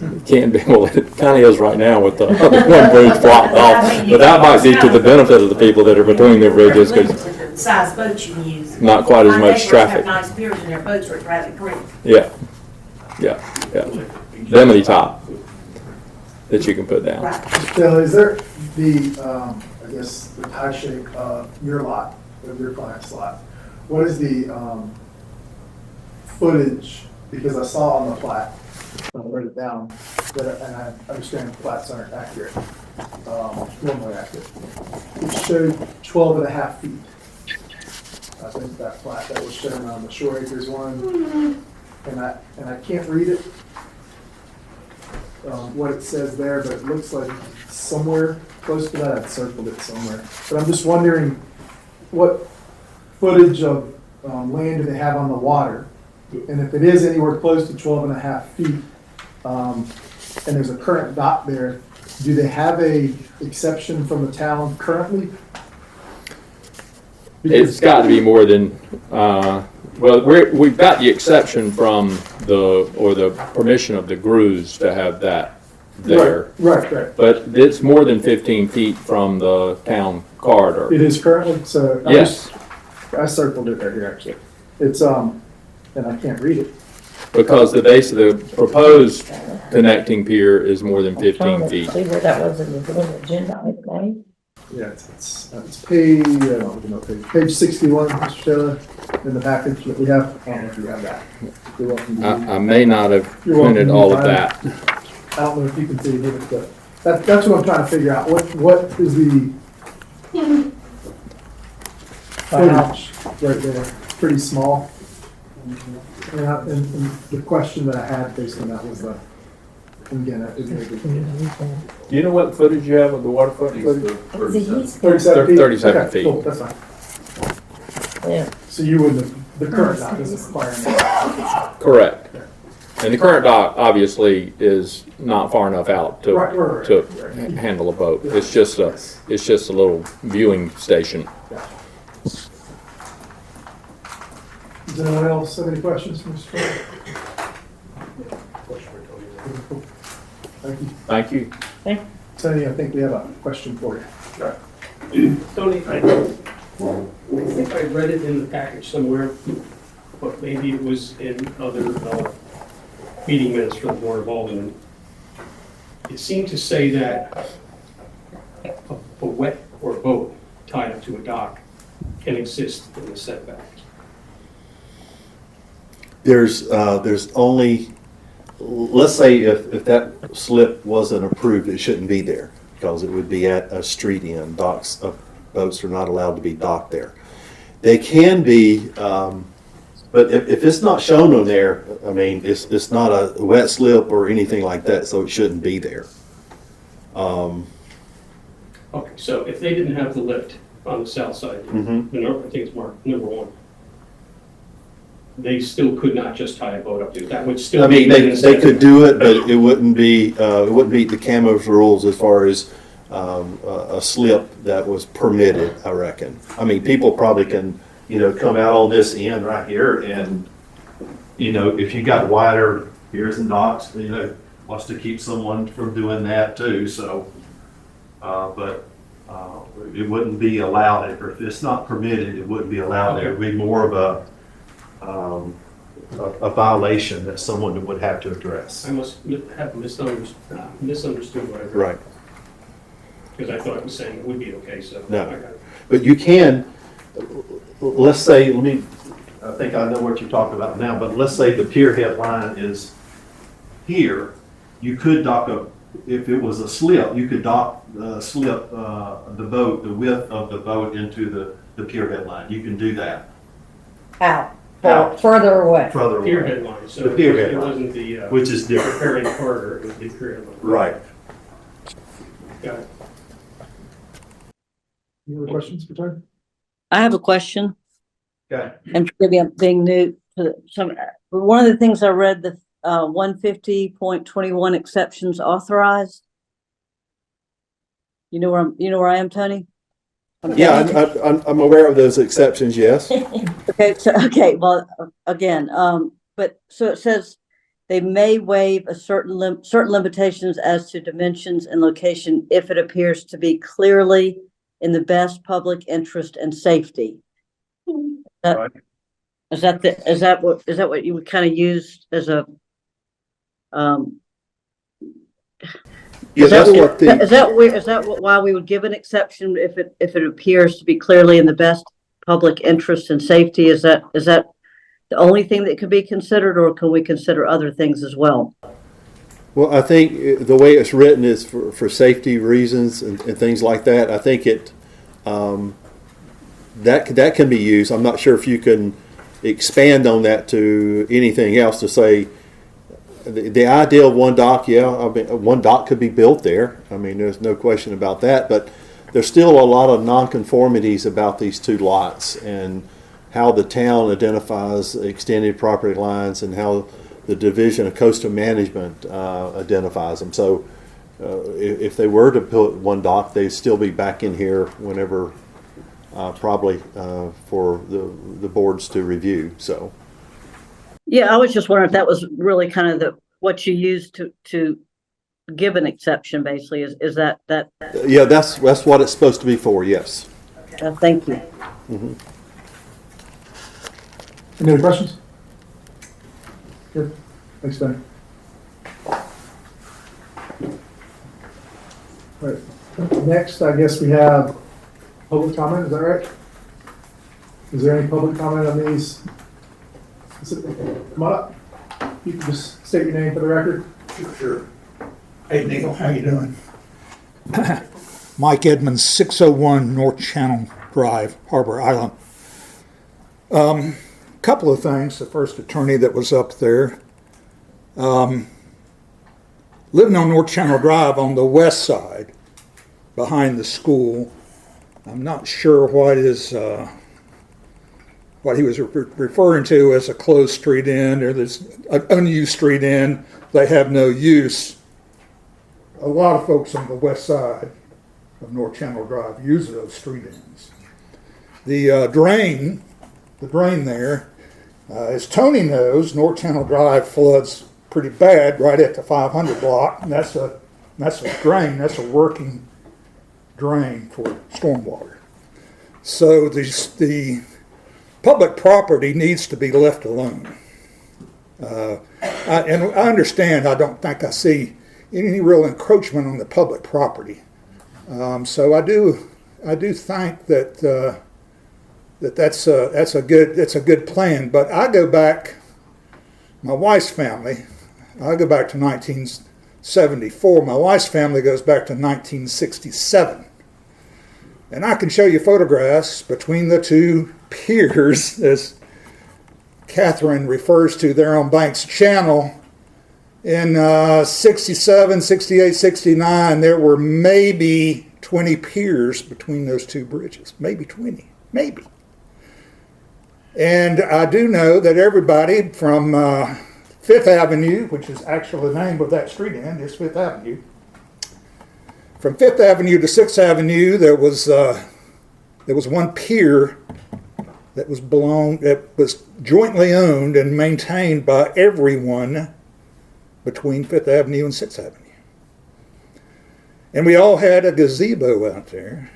it can be. Well, it kind of is right now with the one bridge blocked off. But that might be to the benefit of the people that are between the bridges, because The size boats you can use. not quite as My much neighbors traffic. have nice piers and their boats are rather great. Yeah. Lemony top that you can put down. Right. Mr. Taylor, is there the, I guess, the tie shape of your lot, of your client's lot? What is the footage? Because I saw on the plat, I wrote it down, and I understand plats aren't accurate, normally accurate. It showed 12 and a half feet. I think that plat that was shown on the Shore Acres one, and I can't read it, what it says there, but it looks like somewhere close to that, I've circled it somewhere. But I'm just wondering, what footage of land do they have on the water? And if it is anywhere close to 12.5 feet, and there's a current dock there, do they have a exception from the town currently? It's got to be more than, well, we've got the exception from the permission of the Grus to have that there. Right. But it's more than 15 feet from the town corridor. It is currently, so. Yes. I circled it right here, actually. It's, and I can't read it. Because the base of the proposed connecting pier is more than 15 feet. See where that was in the little agenda item, right? Yeah, it's page, I don't even know, page 61, Mr. Taylor, in the package that we have. I don't know if you have that. You're welcome to read. I may not have You're welcome printed to all of find that. it. I don't know if you can see it, but that's what I'm trying to figure out. What is the footage right there? It's pretty small. And the question that I had based on that was and again, I didn't make it. Do you know what footage you have of the waterfront? 37 feet? 37 Okay, feet. cool, that's fine. Yeah. So you wouldn't have, the current dock doesn't require that. Correct. And the current dock obviously is not far enough out Right. to handle a boat. It's just a little viewing station. Does anyone else have any questions for Mr. Troy? Thank you. Thank you. Tony, I think we have a question for you. Tony, I think I read it in the package somewhere, but maybe it was in other meeting minutes for the Board of Aldermen. It seemed to say that a wet or boat tied up to a dock can exist in the setback. There's only, let's say if that slip wasn't approved, it shouldn't be there because it would be at a street end. Docks of boats are not allowed to be docked there. They can be, but if it's not shown on there, I mean, it's not a wet slip or anything like that, so it shouldn't be there. Okay, so if they didn't have the lift on the south side, I think it's marked number 1, they still could not just tie a boat up there. That would still. I mean, be they could do it, but it wouldn't be, it wouldn't meet the CAMO's rules as far as a slip that was permitted, I reckon. I mean, people probably can, come out on this end right here and, if you got wider piers and docks, wants to keep someone from doing that too, so, but it wouldn't be allowed, if it's not permitted, it wouldn't be allowed there. It would be more of a violation that someone would have to address. I must have misunderstood what I read. Right. Because I thought it was saying it would be okay, so. No. I got it. But you can, let's say, I think I know what you're talking about now, but let's say the pier head line is here. You could dock if it was a slip, you could slip the boat, the width of the boat into the pier head line. You can do that. Out. Out. Further away. Further Pier away. headline, so The pier it headline, wasn't the. which is different. Preparing corridor, it was the pier headline. Right. Got it. Any other questions for Tony? I have a question, Okay. and maybe I'm being new to some, but one of the things I read, the 150.21 exceptions authorized. You know where I am, Tony? Yeah, I'm aware of those exceptions, yes. Okay, well, again, but so it says they may waive a certain limitations as to dimensions and location if it appears to be clearly in the best public interest and safety. Right. Is that what you would kind of use as a Yeah, that's what the, is that why we would give an exception if it appears to be clearly in the best public interest and safety? Is that the only thing that could be considered, or can we consider other things as well? well, I think the way it's written is for safety reasons and things like that. I think it, that can be used. I'm not sure if you can expand on that to anything else to say, the idea of one dock, yeah, I mean, one dock could be built there. I mean, there's no question about that, but there's still a lot of nonconformities about these two lots and how the town identifies extended property lines and how the Division of Coastal Management identifies them. So if they were to put one dock, they'd still be back in here whenever, probably for the boards to review. So. Yeah, I was just wondering if that was really kind of what you used to give an exception, basically, is that? Yeah, that's what it's supposed to be for, yes. Thank you. Mm-hmm. Any other questions? Good. Thanks, Ben. All right. Next, I guess we have public comment. Is that right? Is there any public comment on these? Come on up. You can just state your name for the record. Sure. Hey, Neil, how you doing? Mike Edmonds, 601 North Channel Drive, Harbor Island. Couple of things. The first attorney that was up there, living on North Channel Drive on the west side, behind the school. I'm not sure what he was referring to as a closed street end or this unused street end. They have no use. A lot of folks on the west side of North Channel Drive use those street ends. The drain there, as Tony knows, North Channel Drive floods pretty bad right at the 500 block, and that's a drain. That's a working drain for stormwater. So the public property needs to be left alone. And I understand. I don't think I see any real encroachment on the public property. So I do think that's a good plan. But I go back, my wife's family. I go back to 1974. My wife's family goes back to 1967, and I can show you photographs between the two piers, as Catherine refers to there on Banks Channel. In 67, 68, 69, there were maybe 20 piers between those two bridges. Maybe 20. Maybe. And I do know that everybody from Fifth Avenue, which is actually the name of that street end, is Fifth Avenue. From Fifth Avenue to Sixth Avenue, there was one pier that was jointly owned and maintained by everyone between Fifth Avenue and Sixth Avenue. And we all had a gazebo out there.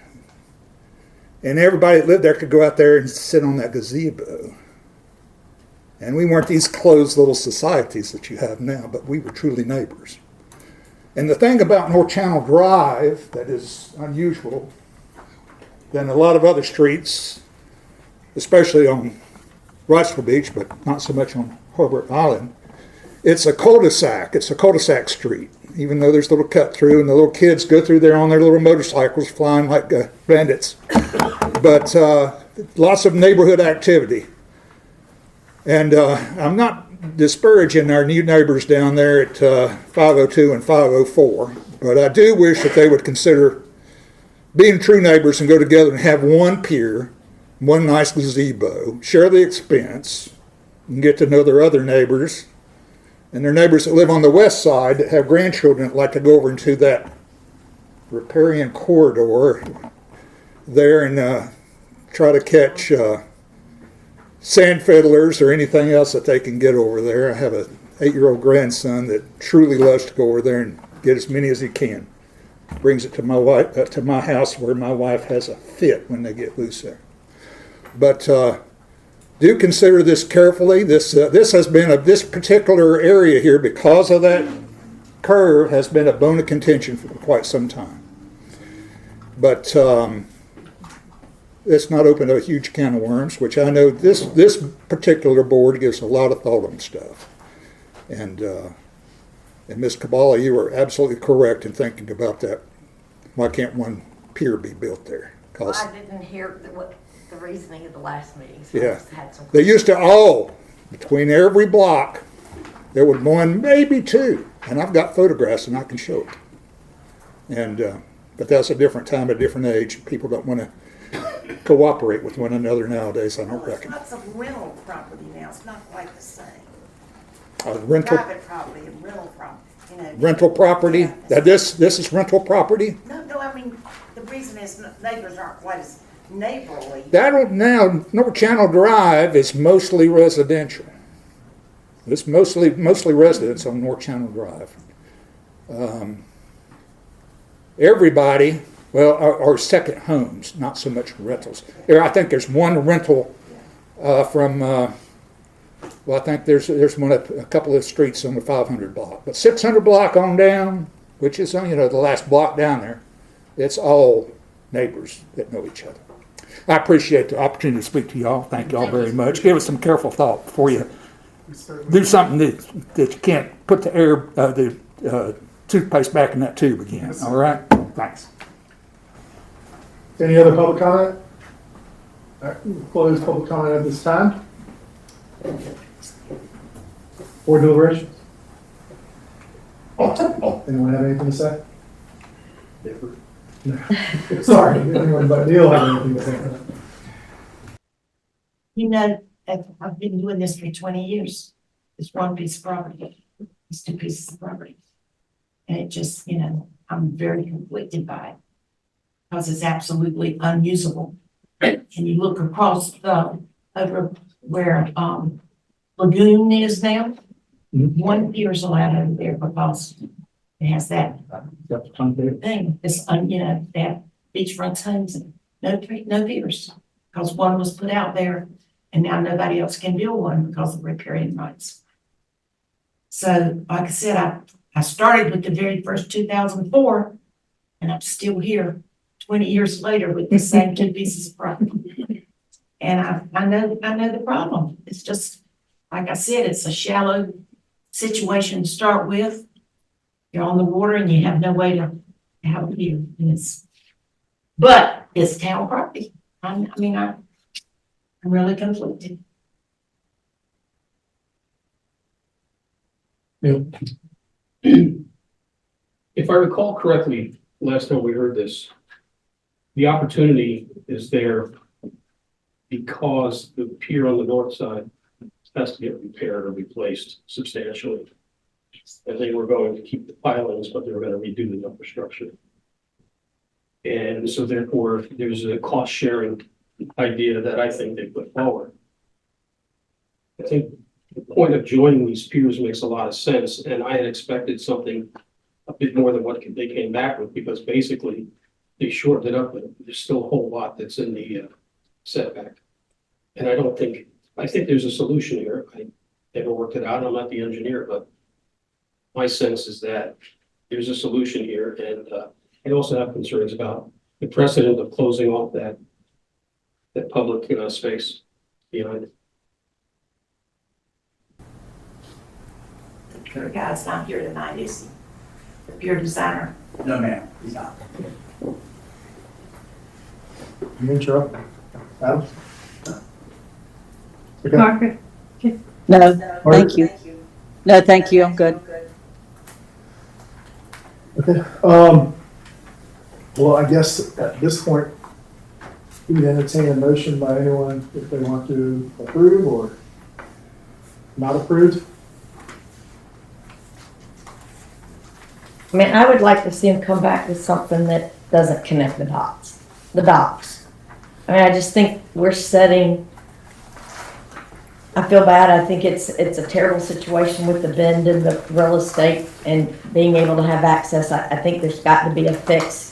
And everybody that lived there could go out there and sit on that gazebo. And we weren't these closed little societies that you have now, but we were truly neighbors. And the thing about North Channel Drive that is unusual than a lot of other streets, especially on Wrightsville Beach, but not so much on Harbor Island, it's a cul-de-sac. It's a cul-de-sac street, even though there's a little cut through and the little kids go through there on their little motorcycles flying like bandits. But lots of neighborhood activity. And I'm not disparaging our new neighbors down there at 502 and 504, but I do wish that they would consider being true neighbors and go together and have one pier, one nice gazebo, share the expense, and get to know their other neighbors. And their neighbors that live on the west side that have grandchildren that like to go over into that riparian corridor there and try to catch sand fiddlers or anything else that they can get over there. I have an 8-year-old grandson that truly loves to go over there and get as many as he can. Brings it to my wife, to my house, where my wife has a fit when they get loose there. But do consider this carefully. This has been this particular area here, because of that curve, has been a bone of contention for quite some time. But it's not opened a huge can of worms, which I know this particular board gives a lot of thought on stuff. And Ms. Kabbalah, you are absolutely correct in thinking about that. Why can't one pier be built there? I didn't hear the reasoning of the last meeting. So I Yeah. just had some. They used to all, between every block, there would one, maybe two, and I've got photographs and I can show it. And, but that's a different time, a different age. People don't want to cooperate with one another nowadays, I don't Well, it's reckon. lots of rental property now, it's not quite the same. Rental, Private property and rental property, you know. rental property, Yeah. now this is rental property? No, I mean, the reason is neighbors aren't quite as neighborly. Now, North Channel Drive is mostly residential. It's mostly residents on North Channel Drive. Everybody, well, are second homes, not so much rentals. I think there's one rental from, well, I think there's one at a couple of streets on the 500 block. But 600 block on down, which is, the last block down there, it's all neighbors that know each other. I appreciate the opportunity to speak to y'all. Thank y'all very much. Give us some careful thought before you do something that you can't put the toothpaste back in that tube again. All right? Thanks. Any other public comment? All right, we'll close public comment at this time. Board deliberations. Anyone have anything to say? No. Sorry, anyone but Neil have anything to say? You know, I've been doing this for 20 years. It's one piece of property, it's two pieces of property. And it just, I'm very conflicted by it. Because it's absolutely unusable. And you look across over where, Lagoon is now. One pier's allowed over there because it has that thing, it's, that beachfront homes, and no piers. Because one was put out there and now nobody else can build one because of riparian rights. So, like I said, I started with the very first 2004 and I'm still here 20 years later with the same two pieces of property. And I know the problem. It's just, like I said, it's a shallow situation to start with. You're on the water and you have no way to have a pier. But it's town property. I'm really conflicted. If I recall correctly, last time we heard this, the opportunity is there because the pier on the north side has to get repaired or replaced substantially. And they were going to keep the pilings, but they were going to redo the infrastructure. And so therefore, there's a cost sharing idea that I think they put forward. I think the point of joining these piers makes a lot of sense, and I had expected something a bit more than what they came back with, because basically they shortened it up, but there's still a whole lot that's in the setback. And I think there's a solution here. I never worked it out. I'm not the engineer, but my sense is that there's a solution here. And I also have concerns about the precedent of closing off that public space behind it. The pier guy's not here tonight, is he? The pier designer. No, ma'am, he's not. You interrupt? Adam? Okay. Margaret? No, thank you. No, thank you, I'm good. Okay, well, I guess at this point, we would entertain a motion by anyone if they want to approve or not approve. I mean, I would like to see him come back with something that doesn't connect the dots. I mean, I just think we're setting, I feel bad. I think it's a terrible situation with the bend in the real estate and being able to have access. I think there's got to be a fix.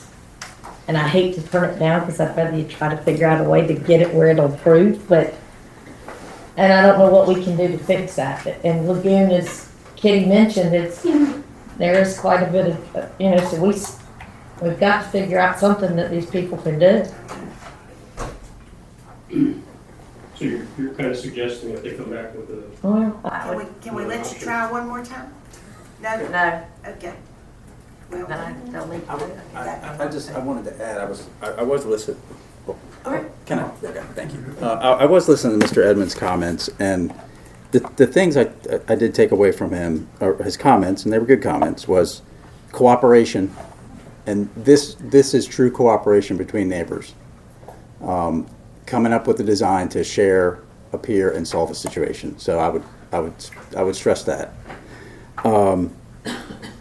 And I hate to turn it down because I'd rather you try to figure out a way to get it where it'll improve, and I don't know what we can do to fix that. And Lagoon, as Kitty mentioned, there is quite a bit of, so we've got to figure out something that these people can do. So you're kind of suggesting that they come back with a, Well, Can we let you try one more time? No? No, Okay. Well, no, they'll leave. I wanted to add, I was listening. all right. Can I? Okay, thank you. I was listening to Mr. Edmonds' comments, and the things I did take away from him, or his comments, and they were good comments, was cooperation, and this is true cooperation between neighbors. Coming up with a design to share a pier and solve a situation. So I would stress that.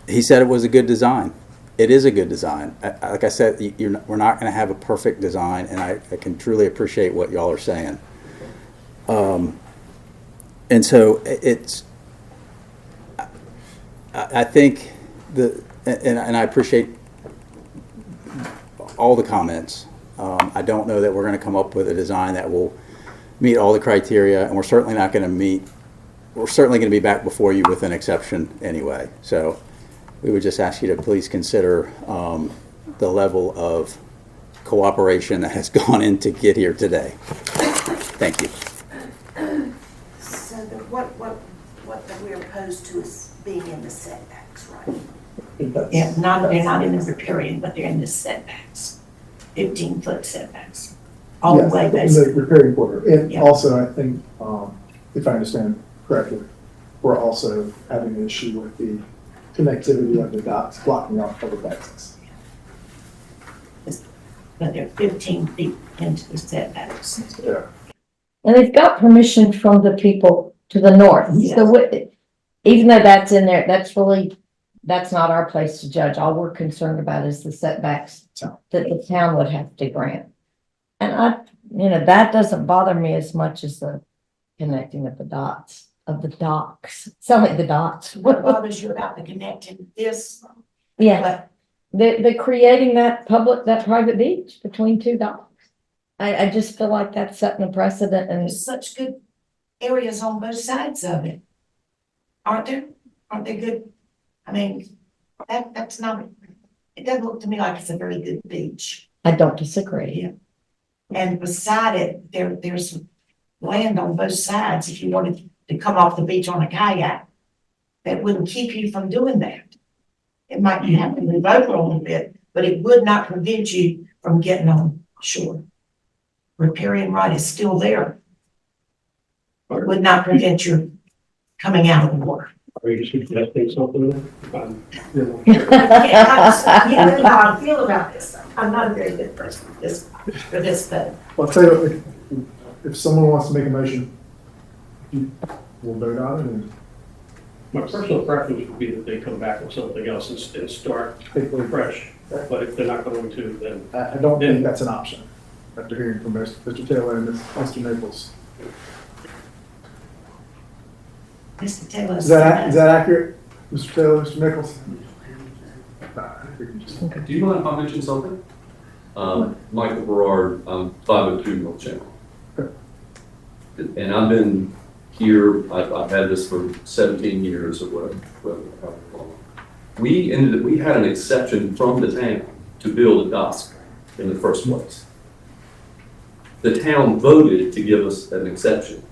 He said it was a good design. It is a good design. Like I said, we're not going to have a perfect design, and I can truly appreciate what y'all are saying. And so I think and I appreciate all the comments. I don't know that we're going to come up with a design that will meet all the criteria, and we're certainly not going to meet. We're certainly going to be back before you with an exception anyway. So we would just ask you to please consider the level of cooperation that has gone in to get here today. Thank you. So what we're opposed to is being in the setbacks, right? Yeah, they're not in the riparian, but they're in the setbacks, 15-foot setbacks, all the Yes, way in the basically. riparian quarter. And Yeah. also, I think, if I understand correctly, we're also having an issue with the connectivity of the docks blocking off public access. But they're 15 feet into the setbacks. Yeah. And they've got permission from the people to the north. Yes. So even though that's in there, that's not our place to judge. All we're concerned about is the setbacks that the town would have to grant. And that doesn't bother me as much as the connecting of the dots, of the docks. Sound like the dots. What bothers you about the connecting this? Yeah, the creating that private beach between two docks. I just feel like that's setting a precedent, and There's such good areas on both sides of it. Aren't there? Aren't they good? I mean, that's not, it doesn't look to me like it's a very good beach. I don't disagree. Yeah. And beside it, there's land on both sides if you wanted to come off the beach on a kayak. That wouldn't keep you from doing that. It might, you have to move over a little bit, but it would not prevent you from getting on shore. Riparian right is still there. It would not prevent you coming out of the water. Are you suggesting something? You know how I feel about this. I'm not a very good person for this, but Well, I'll tell you what, if someone wants to make a motion, we'll vote on it and My personal preference would be that they come back with something else and start fresh. But if they're not going to, then I don't think that's an option, after hearing from Mr. Taylor and Mr. Nichols. Mr. Taylor. Is that accurate, Mr. Taylor, Mr. Nichols? Do you mind if I mention something? Michael Berard, 502 North Channel. And I've been here, I've had this for 17 years or whatever. We had an exception from the town to build a dock in the first place. The town voted to give us an exception.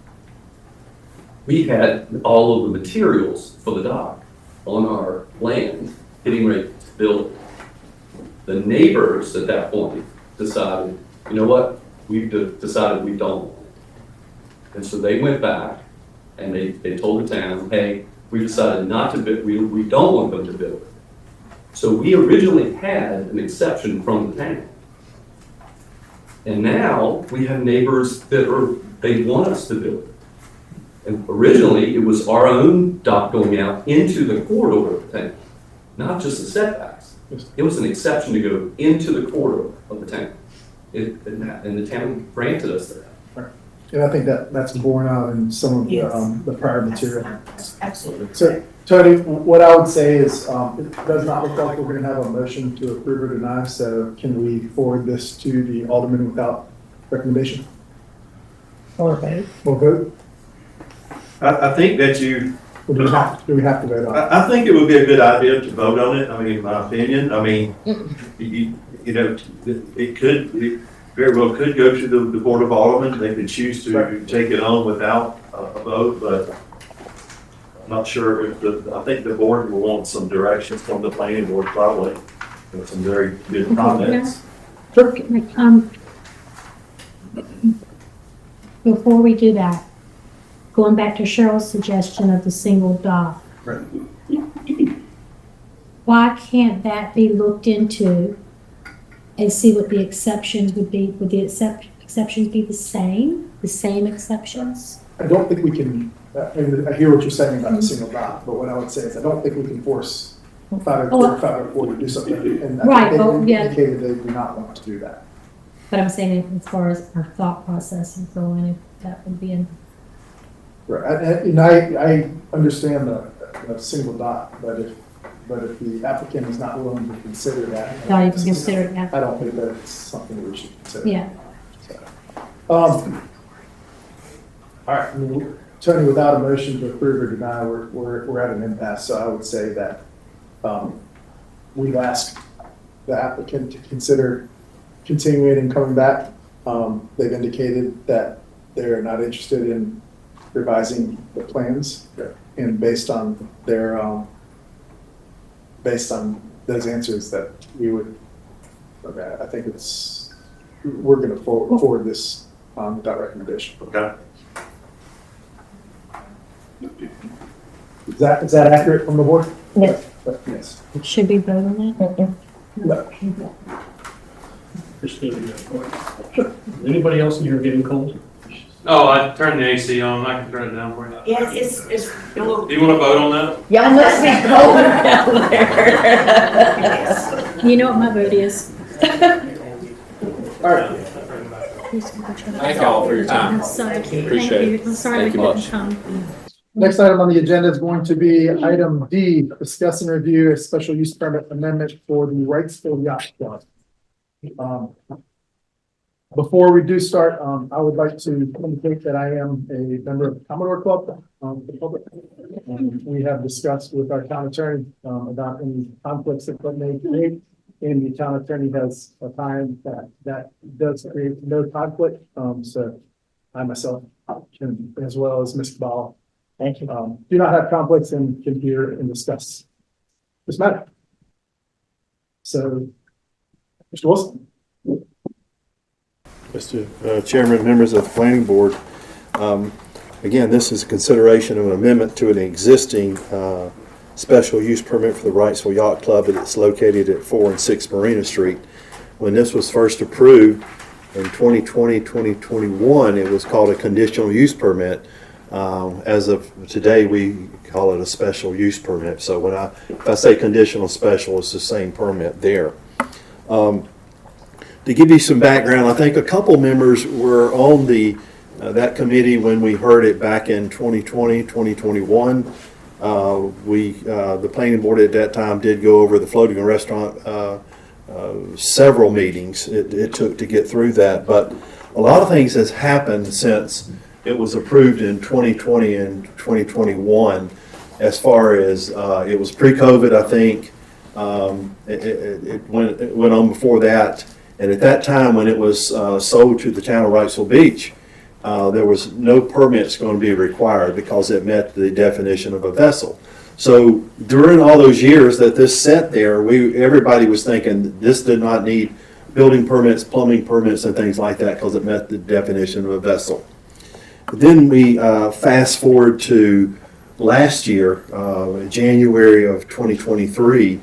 We had all of the materials for the dock on our land, getting ready to build it. The neighbors at that point decided, you know what, we've decided we don't want it. And so they went back and they told the town, hey, we decided not to build, we don't want them to build it. So we originally had an exception from the town. And now we have neighbors they want us to build it. And originally it was our own dock going out into the corridor of the town, not just the setbacks. It was an exception to go into the corridor of the town. And the town granted us that. And I think that's borne out in some of the prior material. Absolutely. So, Tony, what I would say is, it does not look like we're gonna have a motion to approve or deny, so can we forward this to the alderman without recommendation? or vote. Or vote? I think that you, Or do we have to vote on it? I think it would be a good idea to vote on it. I mean, in my opinion, I mean, you know, it very well could go to the Board of Aldermen. They could choose to take it on without a vote, but I'm not sure if I think the board will want some directions from the planning board probably, with some very good comments. Before we do that, going back to Cheryl's suggestion of the single dock. Right. Why can't that be looked into and see what the exceptions would be? Would the exceptions be the same exceptions? I don't think we can, and I hear what you're saying about the single dock, but what I would say is I don't think we can force 504 to do something. And Right, I think well, they yeah. indicated they do not want to do that. But I'm saying as far as our thought process and so on, if that would be in. Right, and I understand the single dock, but if the applicant is not willing to consider that. Not even consider that. I don't think that it's something we should consider. Yeah. All right, I mean, Tony, without a motion to approve or deny, we're at an impasse, so I would say that we've asked the applicant to consider continuing and coming back. They've indicated that they're not interested in revising the plans, and based on those answers that we would, okay, I think we're going to forward this with that recommendation. Okay. Is that accurate from the board? Yes. Yes. Should we vote on that? No. Anybody else in here getting cold? Oh, I turned the AC on, I can turn it down for you. Yes, it's a little. Do you want to vote on that? Y'all must be cold down there. You know what my vote is. All right. Thank y'all for your time. Appreciate it. I'm sorry we Thank you couldn't much. come. Next item on the agenda is going to be item D, discuss and review a special use permit amendment for the Wrightsville Yacht Club. Before we do start, I would like to indicate that I am a member of the Commodore Club, the public. We have discussed with our town attorney about any conflicts that may create, and the town attorney has a time that does create no conflict. So I myself can, as well as Ms. Ball, Thank you. do not have conflicts and can hear and discuss this matter. So, Mr. Wilson. Mr. Chairman, members of the planning board, again, this is a consideration of an amendment to an existing special use permit for the Wrightsville Yacht Club that's located at 4 and 6 Marina Street. When this was first approved in 2020, 2021, it was called a conditional use permit. As of today, we call it a special use permit. So if I say conditional special, it's the same permit there. To give you some background, I think a couple members were on that committee when we heard it back in 2020, 2021. The planning board at that time did go over the floating restaurant several meetings it took to get through that. But a lot of things has happened since it was approved in 2020 and 2021. As far as it was pre-COVID, I think it went on before that. And at that time, when it was sold to the town of Wrightsville Beach, there was no permits going to be required because it met the definition of a vessel. So during all those years that this sat there, everybody was thinking this did not need building permits, plumbing permits, and things like that because it met the definition of a vessel. But then we fast forward to last year, January of 2023.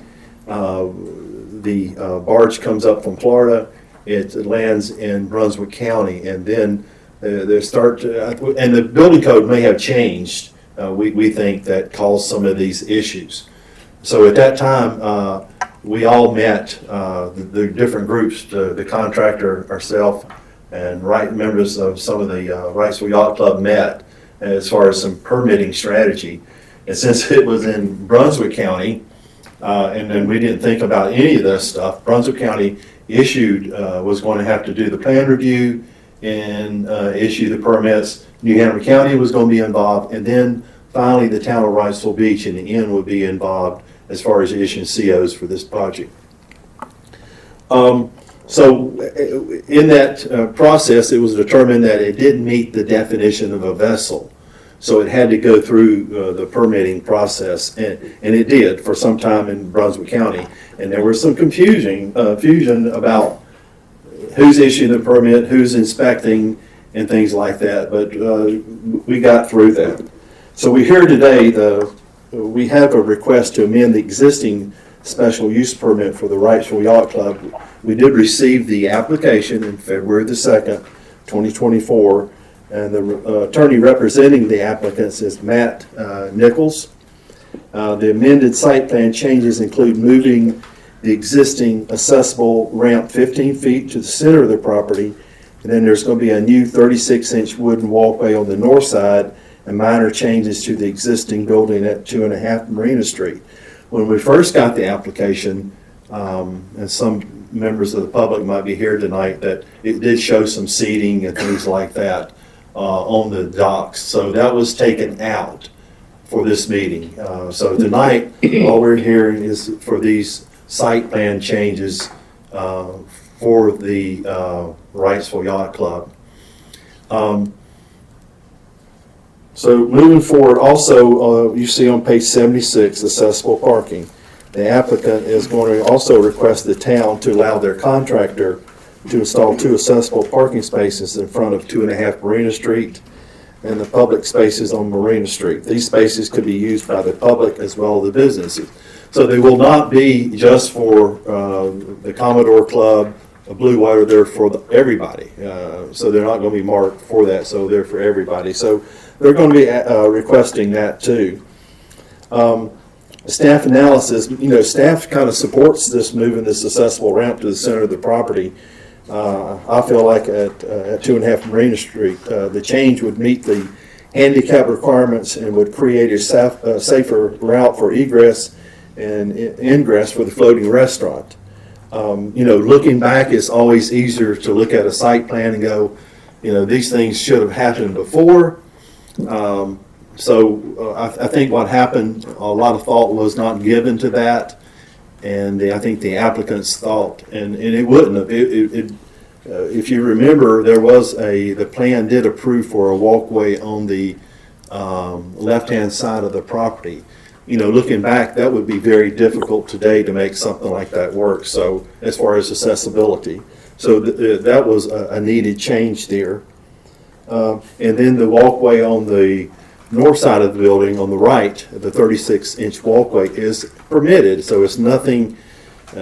The barge comes up from Florida, it lands in Brunswick County, and then and the building code may have changed, we think, that caused some of these issues. So at that time, we all met, the different groups, the contractor, ourselves, and members of some of the Wrightsville Yacht Club met as far as some permitting strategy. And since it was in Brunswick County, and then we didn't think about any of this stuff, Brunswick County was going to have to do the plan review and issue the permits. New Hanover County was going to be involved, and then finally the town of Wrightsville Beach in the end would be involved as far as issuing COs for this project. So in that process, it was determined that it didn't meet the definition of a vessel. So it had to go through the permitting process, and it did for some time in Brunswick County. And there was some confusion about who's issuing the permit, who's inspecting, and things like that. But we got through that. So we're here today. We have a request to amend the existing special use permit for the Wrightsville Yacht Club. We did receive the application in February the 2nd, 2024, and the attorney representing the applicants is Matt Nichols. The amended site plan changes include moving the existing accessible ramp 15 feet to the center of the property, and then there's going to be a new 36-inch wooden walkway on the north side and minor changes to the existing building at 2.5 Marina Street. When we first got the application, and some members of the public might be here tonight, that it did show some seating and things like that on the docks. So that was taken out for this meeting. So tonight, all we're hearing is for these site plan changes for the Wrightsville Yacht Club. So moving forward, also you see on page 76, accessible parking. The applicant is going to also request the town to allow their contractor to install 2 accessible parking spaces in front of 2.5 Marina Street and the public spaces on Marina Street. These spaces could be used by the public as well as the businesses. So they will not be just for the Commodore Club, Blue Water. They're for everybody. So they're not going to be marked for that. So they're for everybody. So they're going to be requesting that too. Staff analysis, staff kind of supports this moving this accessible ramp to the center of the property. I feel like at 2.5 Marina Street, the change would meet the handicap requirements and would create a safer route for egress and ingress for the floating restaurant. Looking back, it's always easier to look at a site plan and go, these things should have happened before. I think what happened, a lot of thought was not given to that. And I think the applicants thought, and it wouldn't have. If you remember, the plan did approve for a walkway on the left-hand side of the property. Looking back, that would be very difficult today to make something like that work. So as far as accessibility, so that was a needed change there. And then the walkway on the north side of the building on the right, the 36-inch walkway is permitted, so it's nothing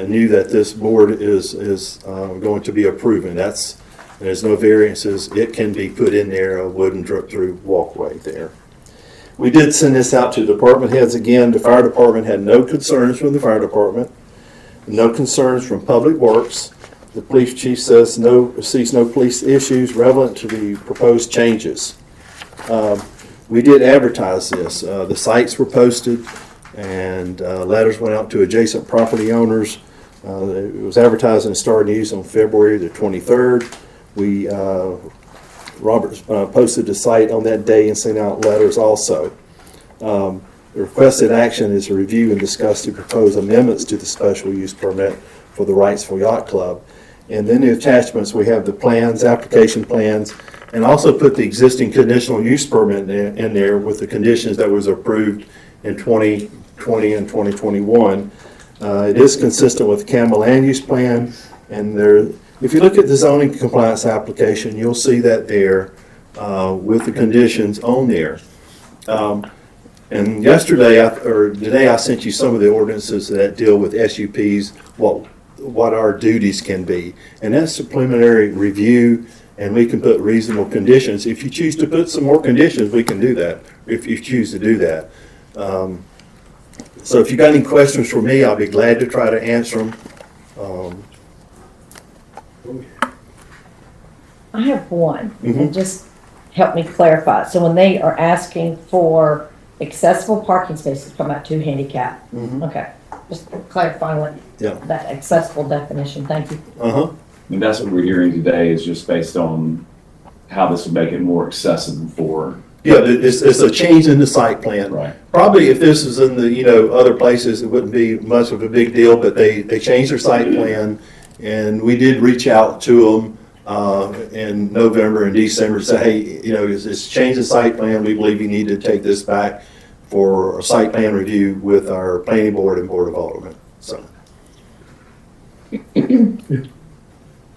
new that this board is going to be approving. There's no variances. It can be put in there, a wooden drip-through walkway there. We did send this out to department heads again. The fire department had no concerns from the fire department, no concerns from Public Works. The police chief says sees no police issues relevant to the proposed changes. We did advertise this. The sites were posted and letters went out to adjacent property owners. It was advertised in the Star News on February the 23rd. Robert posted the site on that day and sent out letters also. The requested action is to review and discuss the proposed amendments to the special use permit for the Wrightsville Yacht Club. And then the attachments, we have the plans, application plans, and also put the existing conditional use permit in there with the conditions that was approved in 2020 and 2021. It is consistent with the Campbell Land Use Plan, and if you look at the zoning compliance application, you'll see that there with the conditions on there. And today I sent you some of the ordinances that deal with SUPs, what our duties can be. And that's a preliminary review, and we can put reasonable conditions. If you choose to put some more conditions, we can do that, if you choose to do that. So if you got any questions for me, I'll be glad to try to answer them. I have one, Mhm. and just help me clarify. So when they are asking for accessible parking spaces, talking about 2 handicap. Mhm. Okay, just clarifying what Yeah. that accessible definition, thank you. Uh-huh. And that's what we're hearing today is just based on how this will make it more accessible for. Yeah, it's a change in the site plan. Right. Probably if this was in the, other places, it wouldn't be much of a big deal, but they changed their site plan, and we did reach out to them in November and December to say, hey, it's changed the site plan. We believe you need to take this back for a site plan review with our planning board and board of aldermen. So.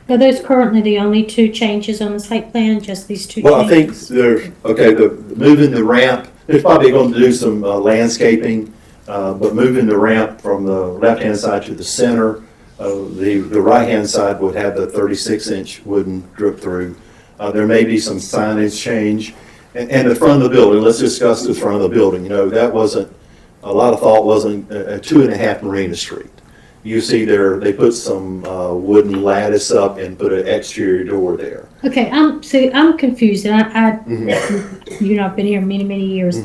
Are those currently the only two changes on the site plan, just these two Well, I think changes? there's, okay, moving the ramp, there's probably going to do some landscaping, but moving the ramp from the left-hand side to the center, the right-hand side would have the 36-inch wooden drip through. There may be some signage change. And the front of the building, let's discuss the front of the building. You know, that wasn't, a lot of thought wasn't a 2.5 Marina Street. You see there, they put some wooden lattice up and put an exterior door there. Okay, I'm confused, and you know, I've been here many, many years.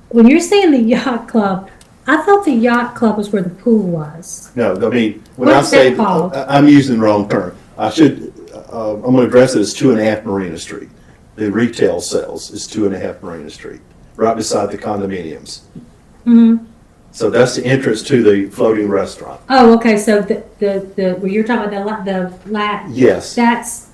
When you're saying the yacht club, I thought the yacht club was where the pool was. No, I mean, when I What's say, that called? I'm using the wrong term. I'm going to address it as 2.5 Marina Street. The retail sales is 2.5 Marina Street, right beside the condominiums. So that's the entrance to the floating restaurant. Oh, okay, so where you're talking about the Yes. that's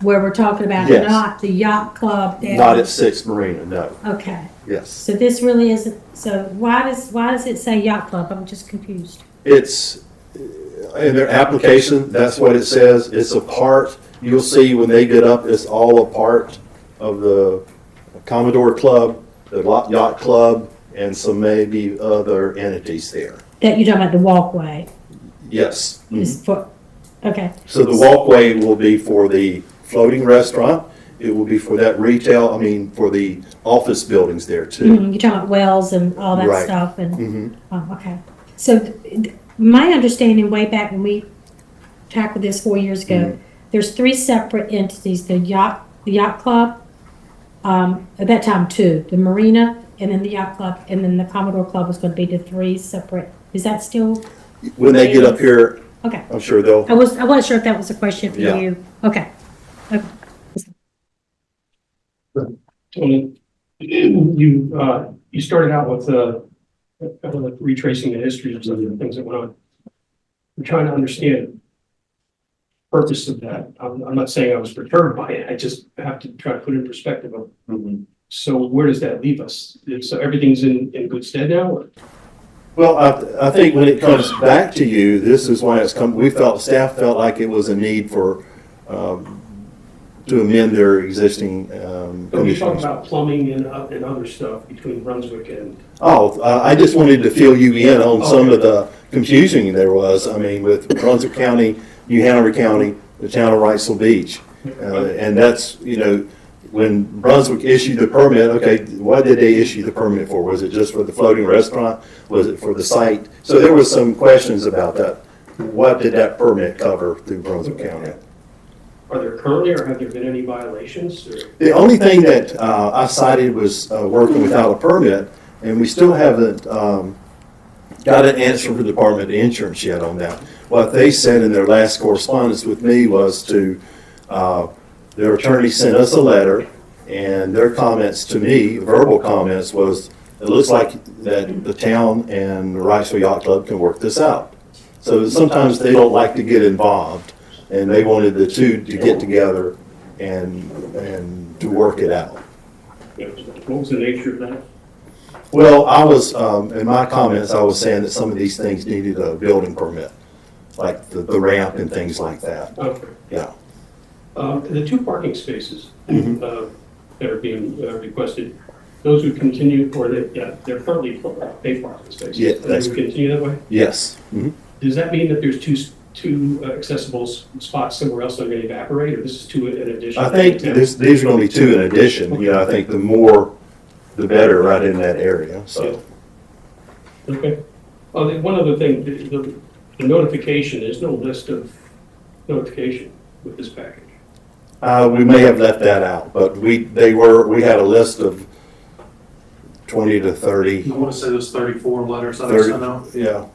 where we're talking about, Yes. not the yacht club down. Not at 6 Marina, no. Okay, Yes. so this really isn't, so why does it say yacht club? I'm just confused. It's, in their application, that's what it says. It's a part, you'll see when they get up, it's all a part of the Commodore Club, the Yacht Club, and some maybe other entities there. That you're talking about the walkway Yes. is for, okay. So the walkway will be for the floating restaurant. It will be for that retail, I mean, for the office buildings there too. You're talking about wells and all that Right. stuff and, oh, okay. So my understanding way back when we tackled this 4 years ago, there's 3 separate entities, the yacht club, at that time two, the marina, and then the yacht club, and then the Commodore Club was going to be the 3 separate. Is that still? When they get up here, Okay. I'm sure they'll, I wasn't sure if that was a question for Yeah. you. Okay. Tony, you started out with retracing the history of some of the things that went on. I'm trying to understand the purpose of that. I'm not saying I was perturbed by it. I just have to try to put it in perspective of. So where does that leave us? So everything's in good stead now? Or? well, I think when it comes back to you, this is why it's come, staff felt like it was a need for, to amend their existing, So you're talking about plumbing and other stuff between Brunswick and. I just wanted to fill you in on some of the confusion there was. I mean, with Brunswick County, New Hanover County, the town of Wrightsville Beach. And that's, you know, when Brunswick issued the permit, okay, what did they issue the permit for? Was it just for the floating restaurant? Was it for the site? So there was some questions about that. What did that permit cover through Brunswick County? Are there currently, or have there been any violations? Or? The only thing that I cited was working without a permit, and we still haven't got an answer from the Department of Insurance yet on that. What they said in their last correspondence with me was their attorney sent us a letter, and their comments to me, verbal comments, was it looks like that the town and the Wrightsville Yacht Club can work this out. So sometimes they don't like to get involved, and they wanted the two to get together and to work it out. What was the nature of that? Well, I was, in my comments, I was saying that some of these things needed a building permit, like the ramp and things like that. Okay. Yeah. The 2 parking spaces that are being requested, those would continue, or they're currently paid parking spaces. Yeah, They would continue that way? Yes. Does that mean that there's two accessible spots somewhere else that are going to evaporate, or this is 2 in addition? I think these are going to be 2 in addition. You know, I think the more, the better right in that area, so. Okay. Oh, one other thing, the notification, there's no list of notification with this package. We may have left that out, but we had a list of 20 to 30. I want to say those 34 letters that I 30, sent out. yeah.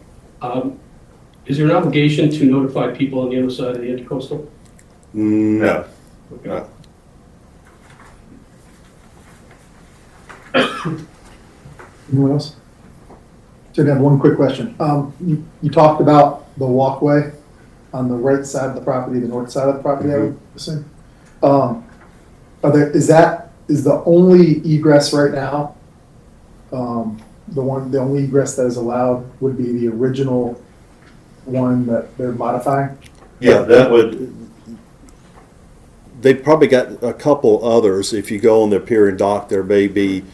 Is there an obligation to notify people on the other side of the intercoastal? No. Okay. No. Anyone else? So I have one quick question. You talked about the walkway on the right side of the property, the north side of the property, I would assume. Is the only egress right now, the only egress that is allowed would be the original one that they're modifying? Yeah, that would, they've probably got a couple others. If you go on their pier and dock, there may be,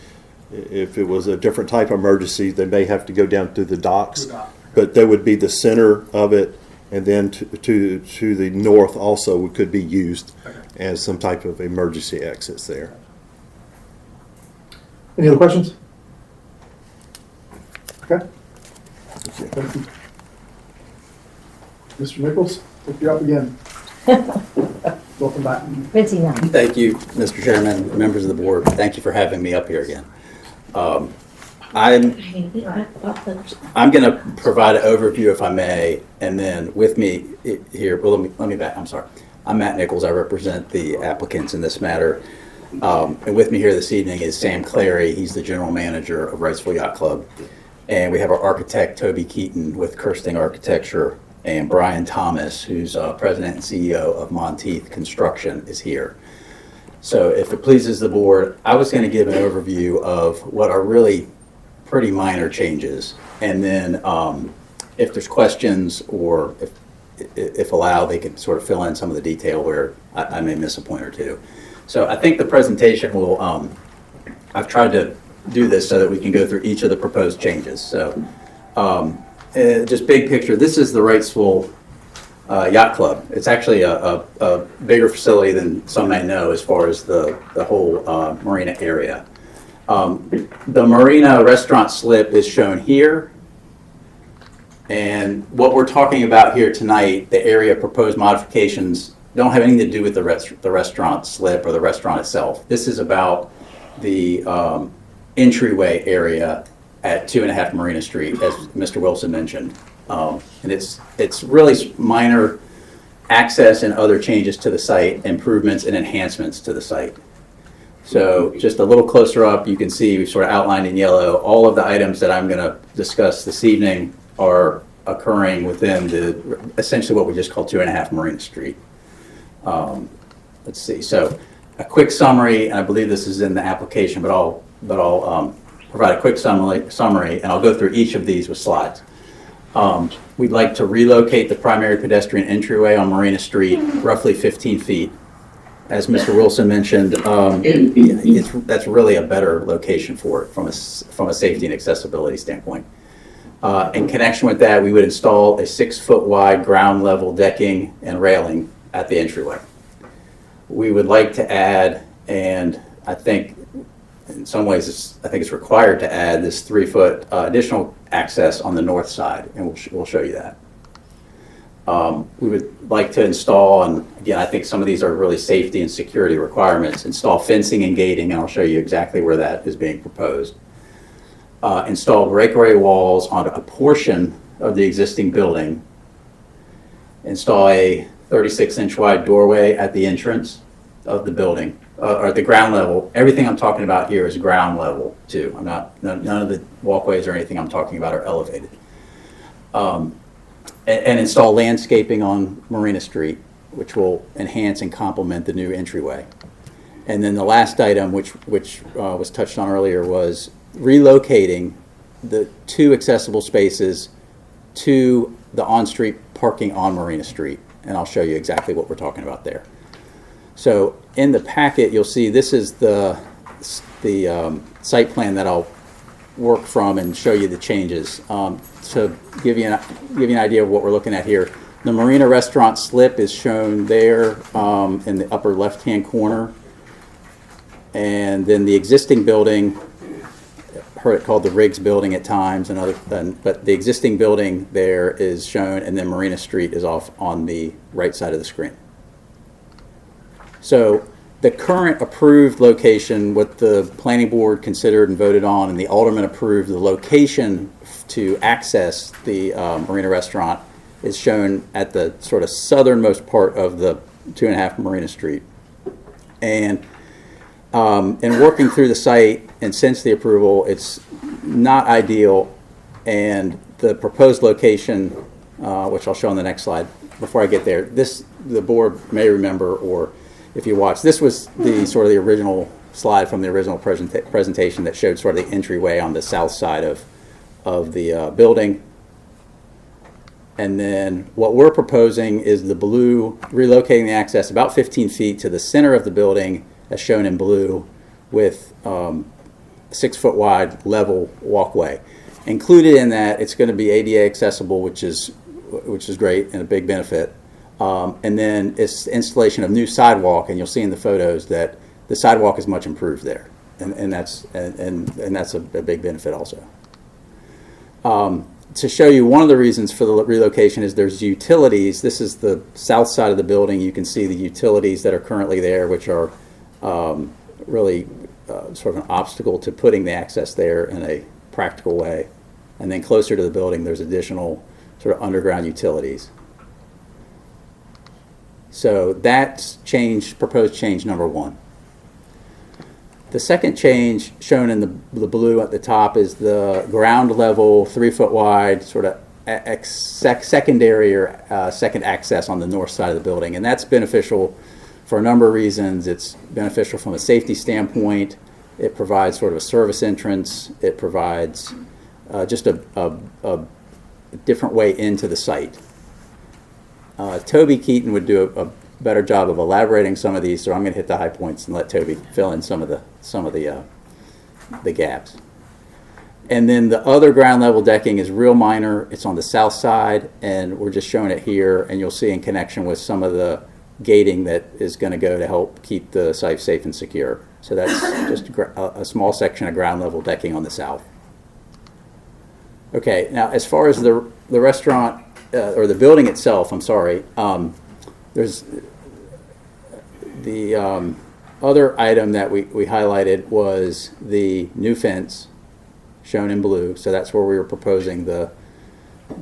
if it was a different type of emergency, they may have to go down to the docks. But there would be the center of it, and then to the north also could be used as some type of emergency exits there. Any other questions? Okay. Thank you. Mr. Nichols, hook you up again. Welcome back. Busy now. Thank you, Mr. Chairman, members of the board. Thank you for having me up here again. I'm going to provide an overview, if I may, and then with me here, well, let me back, I'm sorry. I'm Matt Nichols. I represent the applicants in this matter. And with me here this evening is Sam Clary. He's the general manager of Wrightsville Yacht Club. And we have our architect, Toby Keaton, with Kirsting Architecture, and Brian Thomas, who's president and CEO of Monteith Construction, is here. So if it pleases the board, I was going to give an overview of what are really pretty minor changes. And then if there's questions or if allowed, they can sort of fill in some of the detail where I may miss a point or two. So I think the presentation will, I've tried to do this so that we can go through each of the proposed changes. So just big picture, this is the Wrightsville Yacht Club. It's actually a bigger facility than some may know as far as the whole marina area. The marina restaurant slip is shown here. And what we're talking about here tonight, the area proposed modifications, don't have anything to do with the restaurant slip or the restaurant itself. This is about the entryway area at 2.5 Marina Street, as Mr. Wilson mentioned. And it's really minor access and other changes to the site, improvements and enhancements to the site. So just a little closer up, you can see we've sort of outlined in yellow, all of the items that I'm going to discuss this evening are occurring within essentially what we just call 2.5 Marina Street. Let's see, so a quick summary, and I believe this is in the application, but I'll provide a quick summary, and I'll go through each of these with slides. We'd like to relocate the primary pedestrian entryway on Marina Street roughly 15 feet. As Mr. Wilson mentioned, that's really a better location for it from a safety and accessibility standpoint. In connection with that, we would install a 6-foot wide ground level decking and railing at the entryway. We would like to add, and I think in some ways I think it's required to add this 3-foot additional access on the north side, and we'll show you that. We would like to install, and again, I think some of these are really safety and security requirements, install fencing and gating, and I'll show you exactly where that is being proposed. Install breakaway walls on a portion of the existing building. Install a 36-inch wide doorway at the entrance of the building, or at the ground level. Everything I'm talking about here is ground level too. None of the walkways or anything I'm talking about are elevated. And install landscaping on Marina Street, which will enhance and complement the new entryway. And then the last item, which was touched on earlier, was relocating the 2 accessible spaces to the on-street parking on Marina Street. And I'll show you exactly what we're talking about there. So in the packet, you'll see this is the site plan that I'll work from and show you the changes. To give you an idea of what we're looking at here, the Marina restaurant slip is shown there in the upper left-hand corner. And then the existing building, heard it called the Riggs building at times, but the existing building there is shown, and then Marina Street is off on the right side of the screen. So the current approved location, what the planning board considered and voted on, and the alderman approved, the location to access the Marina restaurant is shown at the sort of southernmost part of the 2.5 Marina Street. And in working through the site and since the approval, it's not ideal, and the proposed location, which I'll show on the next slide before I get there, the board may remember, or if you watch, this was the sort of the original slide from the original presentation that showed sort of the entryway on the south side of the building. And then what we're proposing is the blue, relocating the access about 15 feet to the center of the building, as shown in blue, with 6 foot wide level walkway. Included in that, it's going to be ADA accessible, which is great and a big benefit. And then it's installation of new sidewalk, and you'll see in the photos that the sidewalk is much improved there, and that's a big benefit also. To show you one of the reasons for the relocation is there's utilities. This is the south side of the building. You can see the utilities that are currently there, which are really sort of an obstacle to putting the access there in a practical way. And then closer to the building, there's additional sort of underground utilities. So that's proposed change number 1. The second change shown in the blue at the top is the ground level, 3 foot wide, sort of secondary or second access on the north side of the building. And that's beneficial for a number of reasons. It's beneficial from a safety standpoint. It provides sort of a service entrance. It provides just a different way into the site. Toby Keaton would do a better job of elaborating some of these, so I'm going to hit the high points and let Toby fill in some of the gaps. And then the other ground level decking is real minor. It's on the south side, and we're just showing it here, and you'll see in connection with some of the gating that is going to go to help keep the site safe and secure. So that's just a small section of ground level decking on the south. Okay, now as far as the restaurant, or the building itself, I'm sorry, there's the other item that we highlighted was the new fence shown in blue. So that's where we were proposing the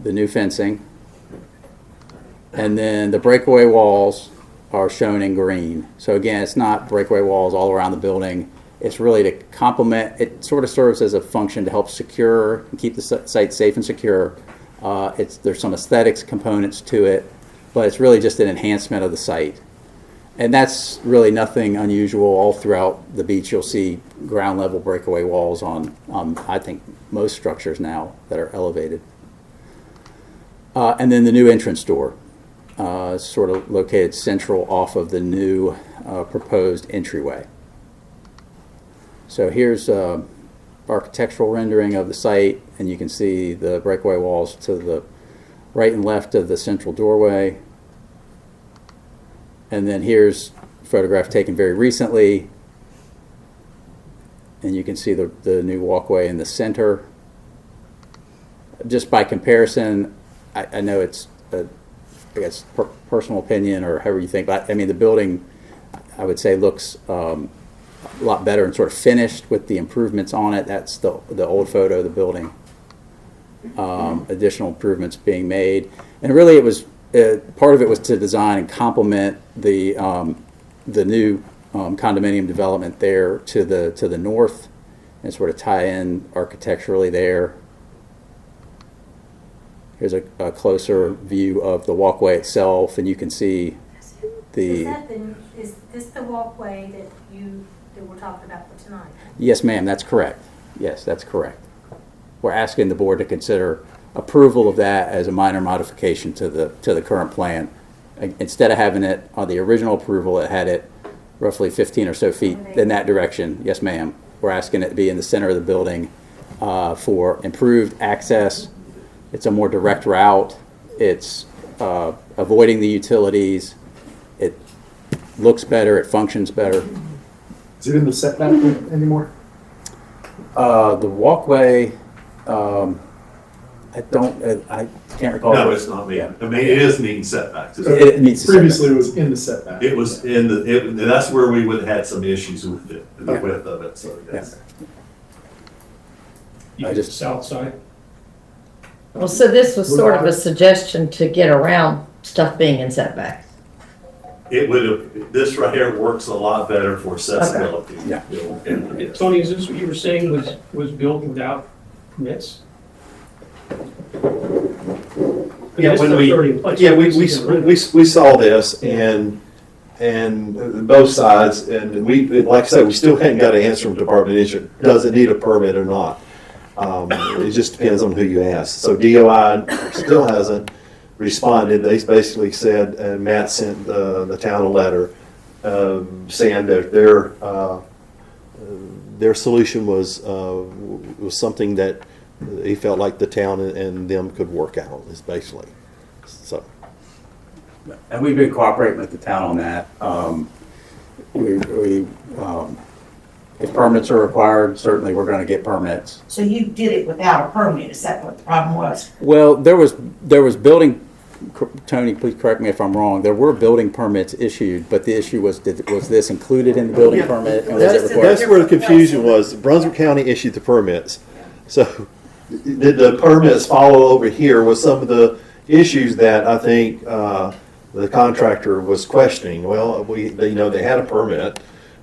new fencing. And then the breakaway walls are shown in green. So again, it's not breakaway walls all around the building. It's really to complement, it sort of serves as a function to help secure and keep the site safe and secure. There's some aesthetics components to it, but it's really just an enhancement of the site. And that's really nothing unusual. All throughout the beach, you'll see ground level breakaway walls on I think, most structures now that are elevated. And then the new entrance door, sort of located central off of the new proposed entryway. So here's architectural rendering of the site, and you can see the breakaway walls to the right and left of the central doorway. And then here's a photograph taken very recently, and you can see the new walkway in the center. Just by comparison, I know it's I guess personal opinion or however you think, but I mean the building, I would say, looks a lot better and sort of finished with the improvements on it. That's the old photo of the building. Additional improvements being made, and really it was part of it was to design and complement the new condominium development there to the north, and sort of tie in architecturally there. Here's a closer view of the walkway itself, and you can see Is this the walkway that we're talking about for tonight? Yes, ma'am, that's correct. Yes, that's correct. We're asking the board to consider approval of that as a minor modification to the current plan. Instead of having it on the original approval, it had it roughly 15 or so feet in that direction. Yes, ma'am. We're asking it to be in the center of the building for improved access. It's a more direct route. It's avoiding the utilities. It looks better. It functions better. Is it in the setback anymore? The walkway, I can't recall. No, it's not meeting. I mean, it is meeting setbacks. It meets the Previously, it was in the setback. It was that's where we would have had some issues with it, the width of it, so yes. South side? Well, so this was sort of a suggestion to get around stuff being in setbacks. It would have, this right here works a lot better for accessibility. Yeah. Tony, is this what you were saying was built without permits? Yeah, when we saw this and both sides, and we, like I said, we still hadn't got an answer from Department of Insurance. Does it need a permit or not? It just depends on who you ask. So DOI still hasn't responded. They basically said, and Matt sent the town a letter saying that their solution was something that he felt like the town and them could work out, is basically. So. And we've been cooperating with the town on that. If permits are required, certainly we're going to get permits. So you did it without a permit, is that what the problem was? Well, there was building, Tony, please correct me if I'm wrong, there were building permits issued, but the issue was, was this included in the building permit? And was it required? That's where the confusion was. Brunswick County issued the permits. So did the permits follow over here with some of the issues that I think the contractor was questioning? Well, they had a permit,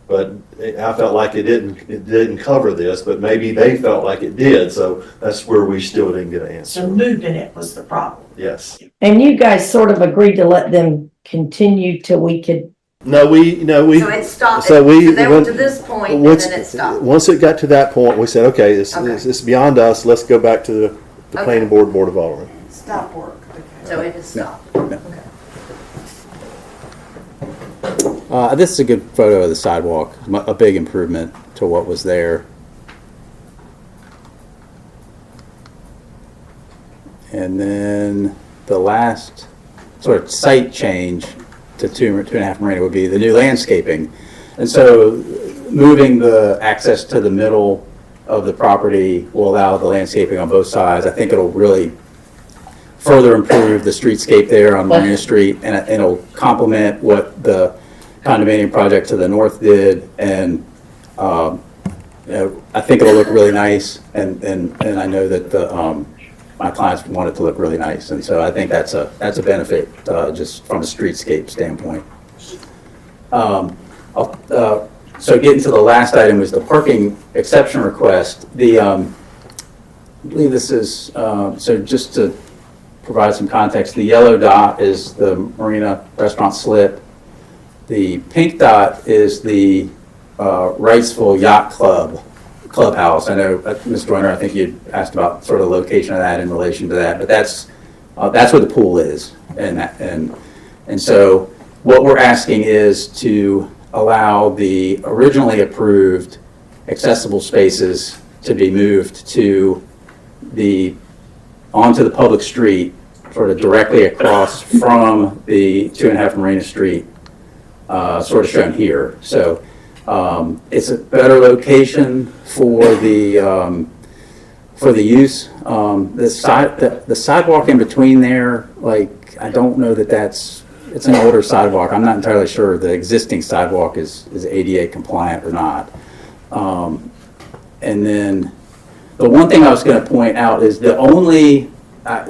but I felt like it didn't cover this, but maybe they felt like it did. So that's where we still didn't get an answer. So moving it was the problem. Yes. And you guys sort of agreed to let them continue till we could. No, we. So it stopped. So they went to this point, and then it stopped. Once it got to that point, we said, okay, it's beyond us. Let's go back to the planning board of Alderman. Stop work. So it has stopped. This is a good photo of the sidewalk, a big improvement to what was there. And then the last sort of site change to 2.5 Marina would be the new landscaping. And so moving the access to the middle of the property will allow the landscaping on both sides. I think it'll really further improve the streetscape there on Marina Street, and it'll complement what the condominium project to the north did. And I think it'll look really nice, and I know that my clients want it to look really nice, and so I think that's a benefit just from a streetscape standpoint. So getting to the last item was the parking exception request. I believe this is so just to provide some context. The yellow dot is the Marina Restaurant Slip. The pink dot is the Wrightsville Yacht Clubhouse. I know, Ms. Joyner, I think you asked about sort of the location of that in relation to that, but that's where the pool is, and so what we're asking is to allow the originally approved accessible spaces to be moved onto the public street, sort of directly across from the 2.5 Marina Street, sort of shown here. So it's a better location for the use. The sidewalk in between there, like, I don't know that it's an older sidewalk. I'm not entirely sure the existing sidewalk is ADA compliant or not. And then the one thing I was going to point out is the only,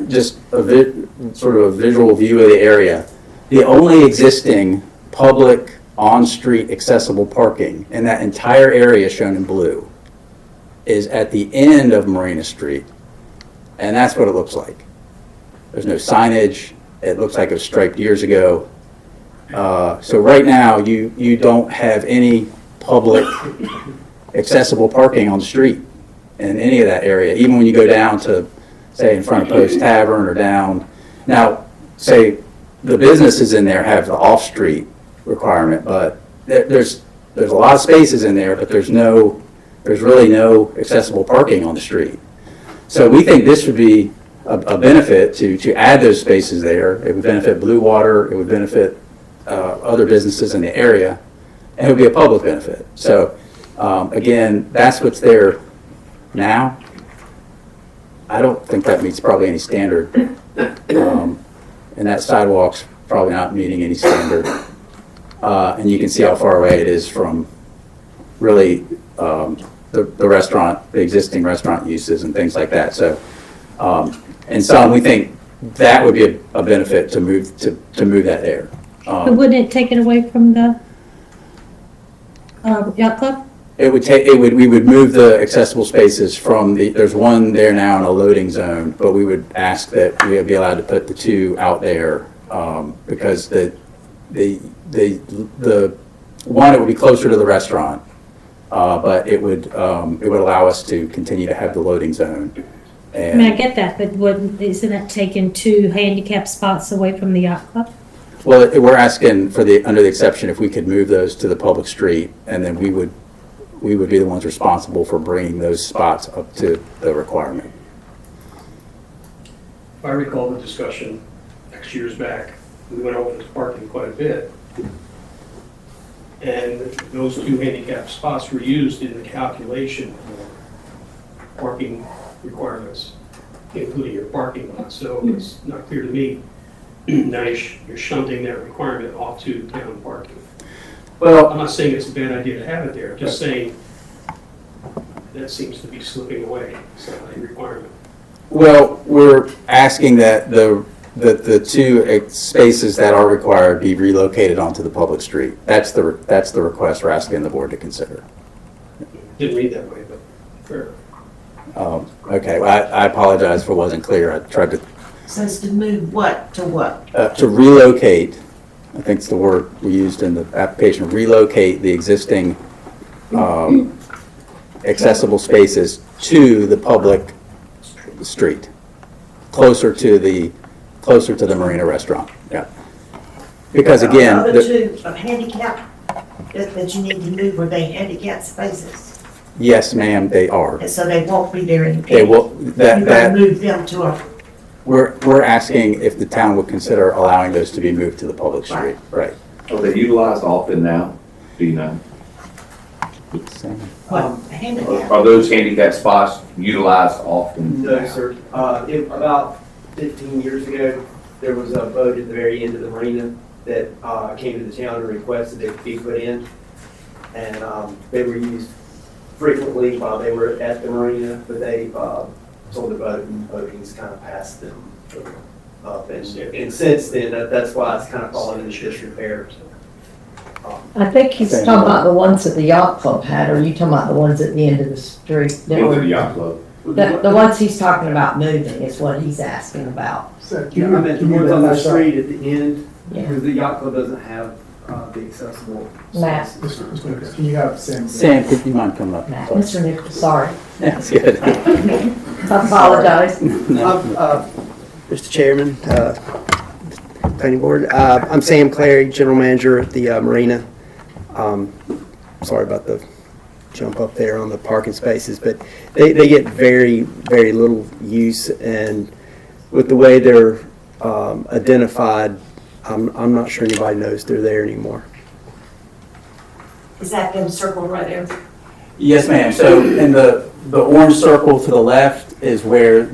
just sort of a visual view of the area, the only existing public on-street accessible parking in that entire area shown in blue is at the end of Marina Street, and that's what it looks like. There's no signage. It looks like it was striped years ago. So right now, you don't have any public accessible parking on the street in any of that area, even when you go down to, say, in front of Post Tavern or down. Now, say the businesses in there have the off-street requirement, but there's a lot of spaces in there, but there's really no accessible parking on the street. So we think this would be a benefit to add those spaces there. It would benefit Blue Water, it would benefit other businesses in the area, and it would be a public benefit. So again, that's what's there now. I don't think that meets probably any standard, and that sidewalk's probably not meeting any standard. And you can see how far away it is from really the restaurant, the existing restaurant uses and things like that. So, and so we think that would be a benefit to move that there. But wouldn't it take it away from the yacht club? We would move the accessible spaces from there's one there now in a loading zone, but we would ask that we would be allowed to put the two out there because the one, it would be closer to the restaurant, but it would allow us to continue to have the loading zone. I mean, I And, get that, but isn't that taking 2 handicap spots away from the yacht club? well, we're asking for under the exception, if we could move those to the public street, and then we would be the ones responsible for bringing those spots up to the requirement. If I recall the discussion X years back, we went over this parking quite a bit. And those 2 handicap spots were used in the calculation for parking requirements, including your parking lot. So it's not clear to me, now you're shunting that requirement off to town parking. Well, I'm not saying it's a bad idea to have it there, just saying that seems to be slipping away, it's not a requirement. well, we're asking that the 2 spaces that are required be relocated onto the public street. That's the request we're asking the board to consider. Didn't read that way, but fair. Okay, well, I apologize if it wasn't clear. I tried to So it's to move what to what? to relocate, I think it's the word we used in the application, relocate the existing accessible spaces to the public street, closer to the Marina restaurant, yeah. Because again, The other 2 of handicap that you need to move, were they handicap spaces? yes, ma'am, they are. And so they won't be there in the. They will, You gotta move them to a, we're asking if the town would consider allowing those to be moved to the public street, right? Are they utilized often now? Do you know? what, handicap? Are those handicap spots utilized often? No, sir. About 15 years ago, there was a boat at the very end of the marina that came to the town and requested it be put in. And they were used frequently while they were at the marina, but they sold the boat and boating's kind of passed them up. And since then, that's why it's kind of fallen into disrepair. I think he's talking about the ones that the yacht club had, or are you talking about the ones at the end of the street? that Into were- the yacht club. The ones he's talking about moving is what he's asking about. So Yeah, I meant the ones on the street at the end, Yeah. because the yacht club doesn't have the accessible Matt. spaces. Mr. Nichols, can you have Sam? Sam, could you mind coming up? Matt, Mr. Nichols, sorry. That's good. I apologize. Mr. Chairman, planning board, I'm Sam Clary, general manager at the marina. Sorry about the jump up there on the parking spaces, but they get very, very little use, and with the way they're identified, I'm not sure anybody knows they're there anymore. Is that them circled right there? Yes, ma'am. So in the orange circle to the left is where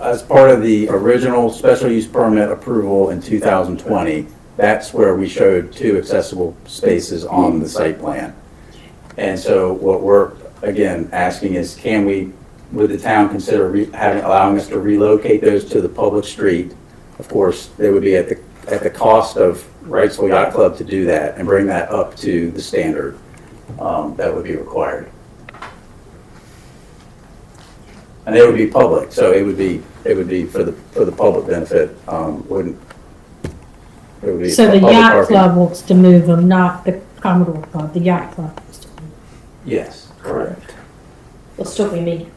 as part of the original special use permit approval in 2020, that's where we showed 2 accessible spaces on the site plan. And so what we're, again, asking is, would the town consider allowing us to relocate those to the public street? Of course, they would be at the cost of Wrightsville Yacht Club to do that and bring that up to the standard that would be required. And they would be public, so it would be for the public benefit, it would be So the public yacht parking. club wants to move them, not the Commodore Club, the yacht club. wants to move. Yes, correct. They'll still be me.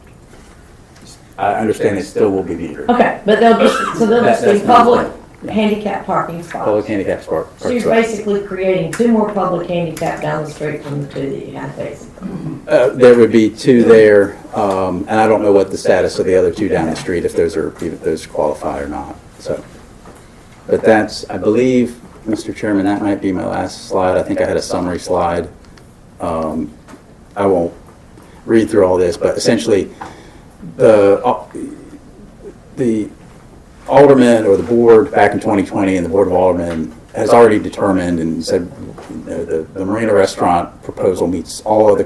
I understand it still will be metered. Okay, but they'll just That's be not public Yeah. handicap parking Public spots. handicap spot. So you're basically creating 2 more public handicap down the street from the 2 that you have facing. There would be 2 there, and I don't know what the status of the other 2 down the street, if those qualify or not, so. But that's, I believe, Mr. Chairman, that might be my last slide. I think I had a summary slide. I won't read through all this, but essentially, the alderman or the board back in 2020 and the Board of Aldermen has already determined and said the Marina restaurant proposal meets all of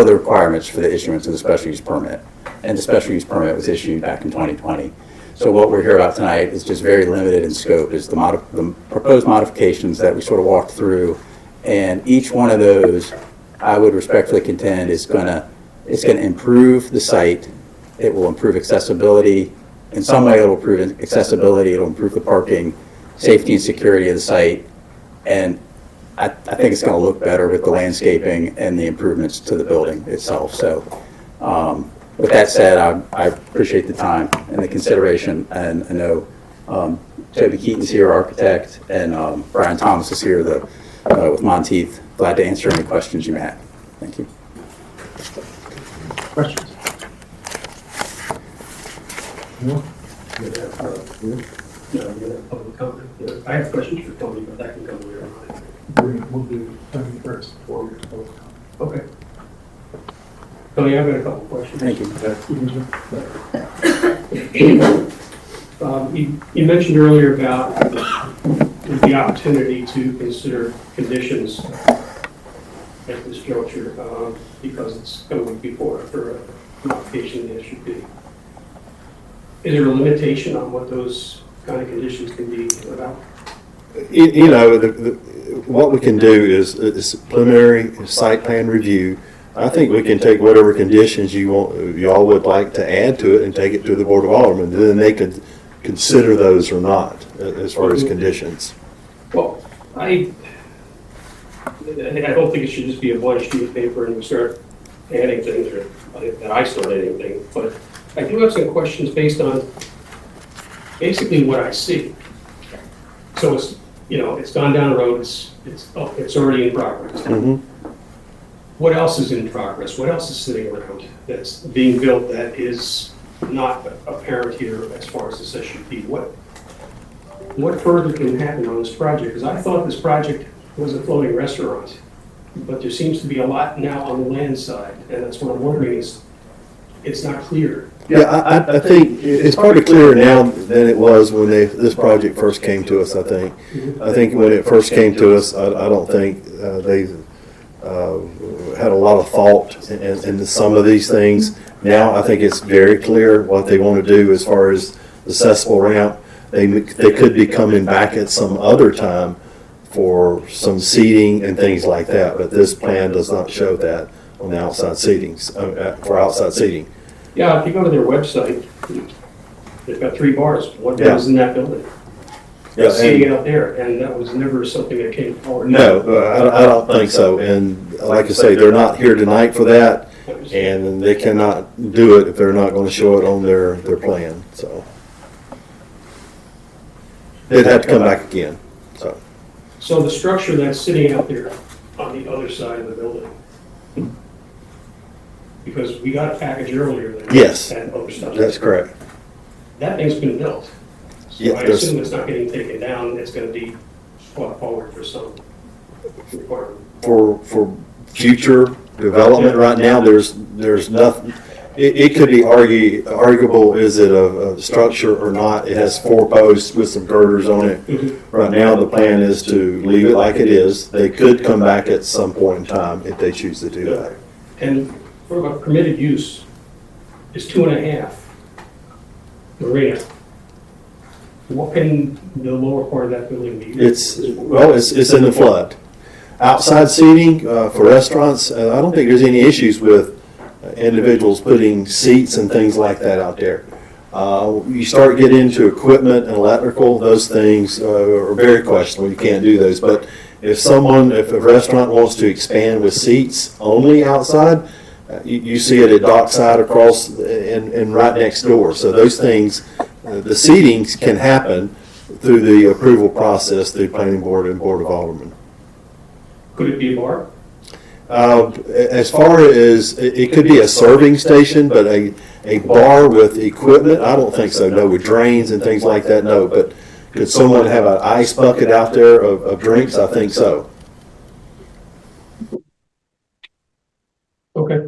the requirements for the issuance of the special use permit. And the special use permit was issued back in 2020. So what we're here about tonight is just very limited in scope, is the proposed modifications that we sort of walked through. And each one of those, I would respectfully contend, it's gonna improve the site. It will improve accessibility. In some way, it'll improve accessibility. It'll improve the parking, safety and security of the site. And I think it's gonna look better with the landscaping and the improvements to the building itself. So With that said, I appreciate the time and the consideration, and I know Toby Keaton's here, architect, and Brian Thomas is here with Monteith. Glad to answer any questions you may have. Thank you. Questions? No? Public comment. I have questions for Tony, but that can come later on. We'll do Tony first before we go. Okay. Tony, I've got a couple questions. Thank you. You mentioned earlier about the opportunity to consider conditions at this juncture because it's going before for a modification of the SUP. Is there a limitation on what those kind of conditions can be about? You know, what we can do is preliminary site plan review. I think we can take whatever conditions y'all would like to add to it and take it to the Board of Aldermen. Then they could consider those or not as far as conditions. Well, I don't think it should just be a blank sheet of paper and we start adding things, or that I start adding things. But I do have some questions based on basically what I see. So it's, you know, it's gone down the road, it's already in progress. Mm-hmm. What else is in progress? What else is sitting around that's being built that is not apparent here as far as this SUP? What further can happen on this project? Because I thought this project was a floating restaurant, but there seems to be a lot now on the land side, and that's what I'm wondering is, it's not clear. Yeah, I think it's probably clearer now than it was when this project first came to us, I think. I think when it first came to us, I don't think they had a lot of thought into some of these things. Now I think it's very clear what they want to do as far as the accessible ramp. They could be coming back at some other time for some seating and things like that, but this plan does not show that on the outside seatings, for outside seating. Yeah, if you go to their website, they've got 3 bars. One goes in that building. Yeah, Seating out there, and that was never something that came forward. No, I don't think so. And like I say, they're not here tonight for that, and they cannot do it if they're not going to show it on their plan. So they'd have to come back again. So the structure that's sitting out there on the other side of the building, because we got a package earlier that Yes, had other stuff. that's correct. That thing's been built. So Yeah, I assume it's not getting taken down, it's gonna be brought forward for some requirement. For future development, right now there's nothing. It could be arguable, is it a structure or not? It has 4 posts with some girders on it. Right now, the plan is to leave it like it is. They could come back at some point in time if they choose to do that. And for a permitted use, is 2.5 marina. What can the lower part of that building be? It's in the flood. Outside seating for restaurants, I don't think there's any issues with individuals putting seats and things like that out there. You start getting into equipment and electrical, those things are very questionable. You can't do those. But if a restaurant wants to expand with seats only outside, you see it at Dockside across and right next door. So those things, the seatings can happen through the approval process through Planning Board and Board of Aldermen. Could it be a bar? As far as, it could be a serving station, but a bar with equipment, I don't think so, no, with drains and things like that, no. But could someone have an ice bucket out there of drinks? I think so. Okay,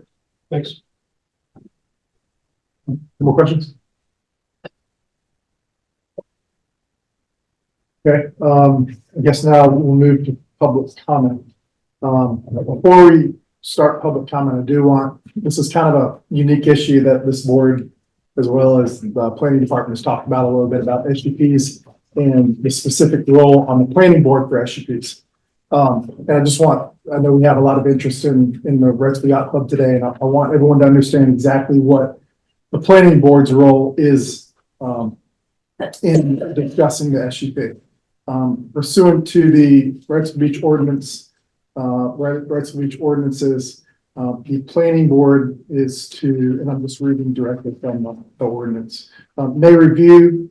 thanks. More questions? Okay, I guess now we'll move to public comment. Before we start public comment, I do want, this is kind of a unique issue that this board, as well as the planning department, has talked about a little bit about SUPs and the specific role on the planning board for SUPs. And I know we have a lot of interest in the Wrightsville Yacht Club today, and I want everyone to understand exactly what the planning board's role is in discussing the SUP. Pursuant to the Wrightsville Beach ordinances, The planning board is to, and I'm just reading directly from the ordinance, may review,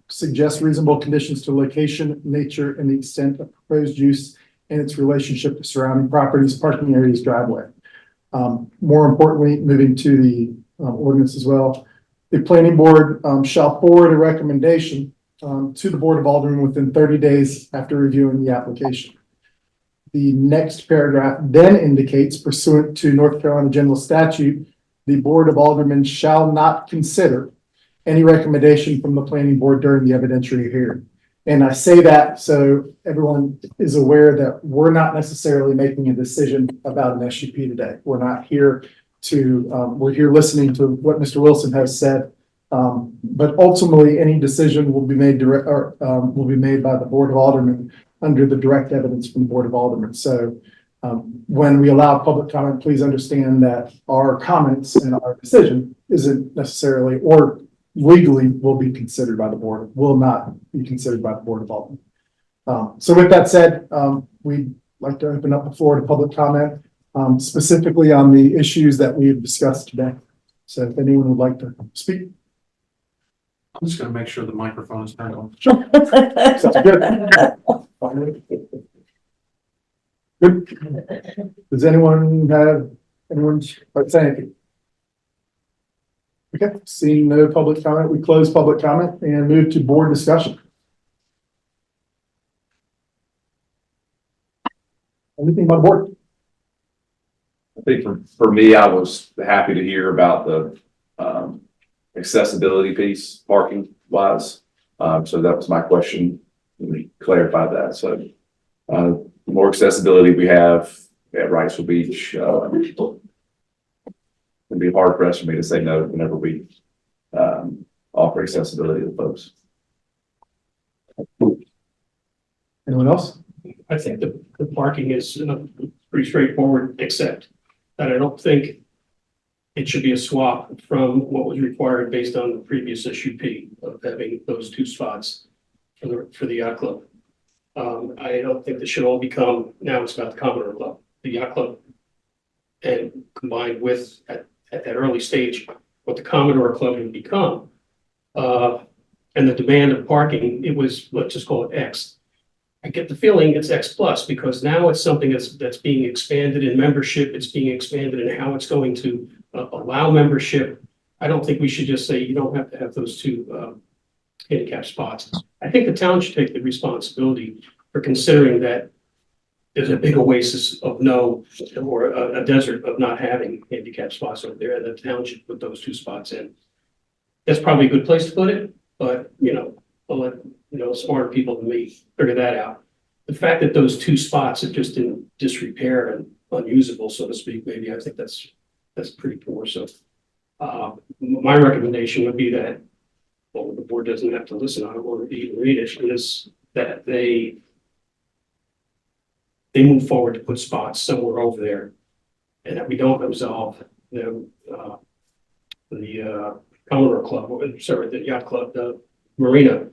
suggest reasonable conditions to location, nature, and the extent of proposed use and its relationship to surrounding properties, parking areas, driveway. More importantly, moving to the ordinance as well, the planning board shall forward a recommendation to the Board of Aldermen within 30 days after reviewing the application. The next paragraph then indicates, pursuant to North Carolina General Statute, the Board of Aldermen shall not consider any recommendation from the planning board during the evidentiary hearing. And I say that so everyone is aware that we're not necessarily making a decision about an SUP today. We're not here to, we're here listening to what Mr. Wilson has said. But ultimately, any decision will be made will be made by the Board of Aldermen under the direct evidence from the Board of Aldermen. So when we allow public comment, please understand that our comments and our decision isn't necessarily or legally will be considered by the board, will not be considered by the Board of Aldermen. So with that said, we'd like to open up the floor to public comment, specifically on the issues that we've discussed today. So if anyone would like to speak. I'm just gonna make sure the microphone is turned on. Sounds good. Good. Does anyone like to say anything? Okay, seeing no public comment, we close public comment and move to board discussion. Anything about board? I think for me, I was happy to hear about the accessibility piece, parking wise. So that was my question. Let me clarify that. So the more accessibility we have at Wrightsville Beach, it'd be hard for us for me to say no whenever we offer accessibility to folks. Anyone else? I think the parking is pretty straightforward, except that I don't think it should be a swap from what was required based on the previous SUP of having those two spots for the yacht club. I don't think this should all become, now it's about the Commodore Club, the yacht club, and combined with at that early stage what the Commodore Club would become. And the demand of parking, it was, let's just call it X. I get the feeling it's X plus because now it's something that's being expanded in membership. It's being expanded in how it's going to allow membership. I don't think we should just say you don't have to have those two handicap spots. I think the town should take the responsibility for considering that there's a big oasis of no, or a desert of not having handicap spots over there. The town should put those two spots in. That's probably a good place to put it, but I'll let smarter people than me figure that out. The fact that those two spots are just in disrepair and unusable, so to speak, maybe I think that's pretty poor. So my recommendation would be that, well, the board doesn't have to listen, I don't want to even read it, is that they move forward to put spots somewhere over there and that we don't absolve the Commodore Club, the yacht club, the marina,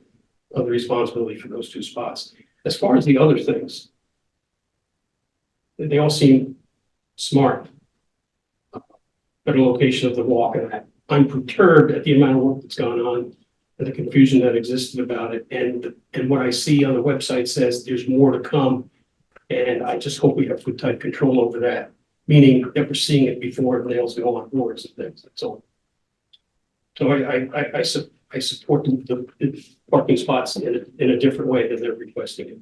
of the responsibility for those two spots. As far as the other things, they all seem smart. Better location of the walk, and I'm perturbed at the amount of work that's gone on and the confusion that existed about it. And what I see on the website says there's more to come. And I just hope we have good tight control over that, meaning that we're seeing it before nails go on boards and things. That's all. So I support the parking spots in a different way than they're requesting it.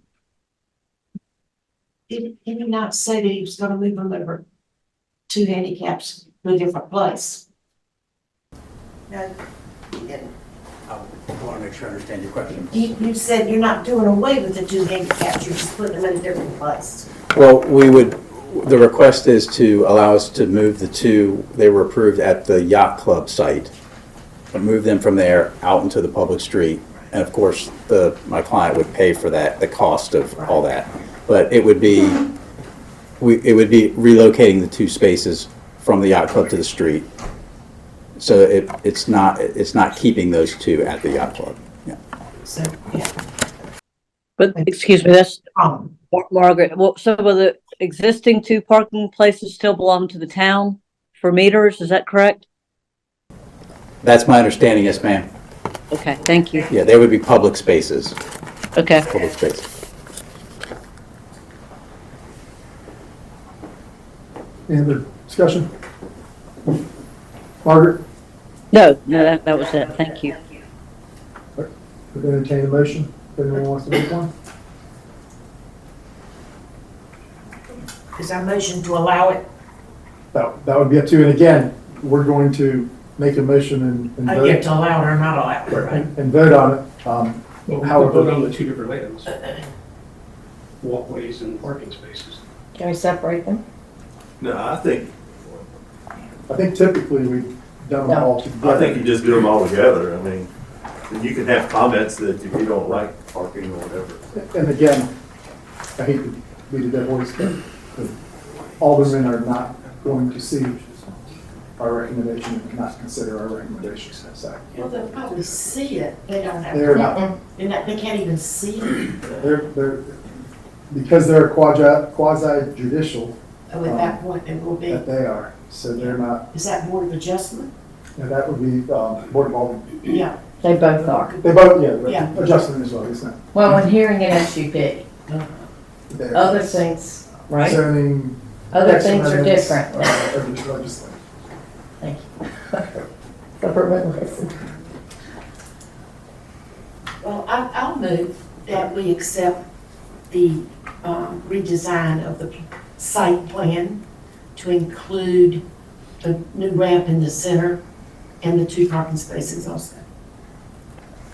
Did he not say that he was gonna move them over two handicaps to a different place? No, he didn't. I want to make sure I understand your question. You said you're not doing away with the two handicaps, you're just putting them in a different place. Well, the request is to allow us to move the two, they were approved at the yacht club site, but move them from there out into the public street. And of course, my client would pay for that, the cost of all that. But it would be relocating the two spaces from the yacht club to the street. So it's not keeping those two at the yacht club. Yeah. So, yeah. But excuse me, that's Margaret. Well, so existing 2 parking places still belong to the town for meters, is that correct? That's my understanding, yes, ma'am. Okay, thank you. Yeah, they would be public spaces, Okay. public spaces. Any other discussion? Margaret, No, that was it. Thank you. we're going to entertain a motion. If anyone wants to make one? Is our motion to allow it? That would be up to you. And again, we're going to make a motion and I vote. get to allow it or not allow it, right? And vote on it. Well, we could However- vote on the two different items, walkways and parking spaces. Can we separate them? No, I think typically we've done them all together. you just do them all together. I mean, you can have comments that if you don't like parking or whatever. And again, I hate to beat a dead horse, but the aldermen are not going to see our recommendation and not consider our recommendation. So Well, they'll probably see it. They don't have. they're not, They can't even see it they're, because they're quasi judicial at that point. It will be. that they are. So they're not, Is that Board of Adjustment? and that would be, Board of Aldermen. Yeah. They both are. They both, yeah, Yeah. adjustment as well, it's not. Well, when hearing an SUP, They're other things, right? Zoning. Other things are amendments, different. Legislation. Thank you. Government listen. Well, I'll move that we accept the redesign of the site plan to include the new ramp in the center and the 2 parking spaces also. And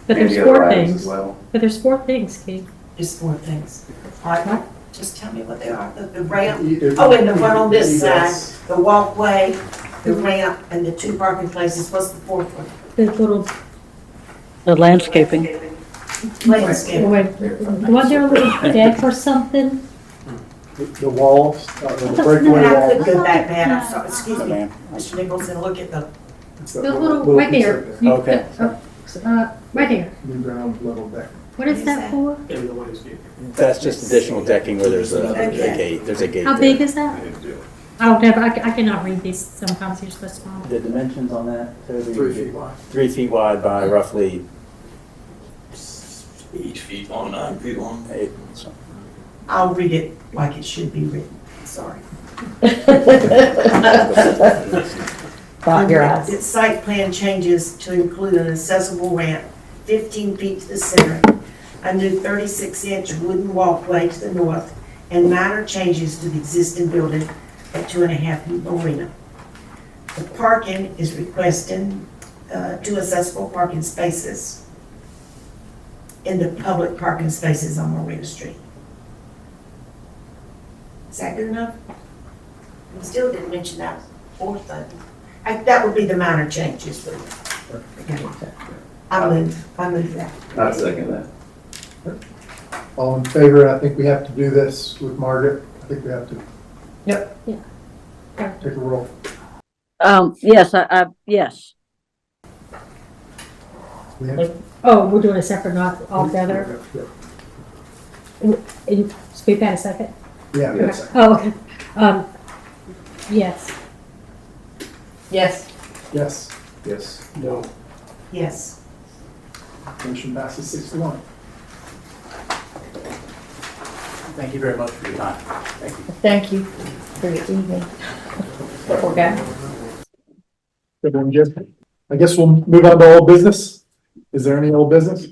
But there's the other 4 items things. as well. But there's 4 things, Keith. Just 4 things. All right, well, just tell me what they are. The ramp, Either- oh, and the one on this Yes. side, the walkway, the ramp, and the 2 parking places. What's the 4th one? The little, The landscaping. Landscape. was there a little deck or something? The walls, the No, breakaway I could walls. go back, man. I'm sorry. Excuse me, Ma'am. Mr. Nicholson, look at the, It's The that little, right piece there. right You- Okay. Right there. New ground level deck. What is that for? And the landscape. That's just additional decking where there's a Okay. gate, there's a gate How there. big is that? I don't know, I cannot read these, sometimes they're so small. The dimensions on that, Toby? 3 feet wide. 3 feet wide by roughly 8 feet long, 9 feet long. 8. I'll read it like it should be written. Sorry. Dot your eyes. The site plan changes to include an accessible ramp 15 feet to the center, a new 36-inch wooden walkway to the north, and minor changes to the existing building at 2.5 Marina. The parking is requesting 2 accessible parking spaces in the public parking spaces on Marina Street. Is that good enough? We still didn't mention that 4th thing. That would be the minor changes, but I move that. I second that. All in favor, I think we have to do this with Margaret. I think we have to. Yep. Yeah. Take a roll. Yes, yes. Leanne? Oh, we're doing a separate, not all together? And speak that a second? Yeah. Yes. Oh, okay. Yes. Yes. Yes. Yes. No. Yes. Motion passes 6-1. Thank you very much for your time. Thank you. Thank you for your evening. Okay. Everyone good? I guess we'll move on to old business. Is there any old business?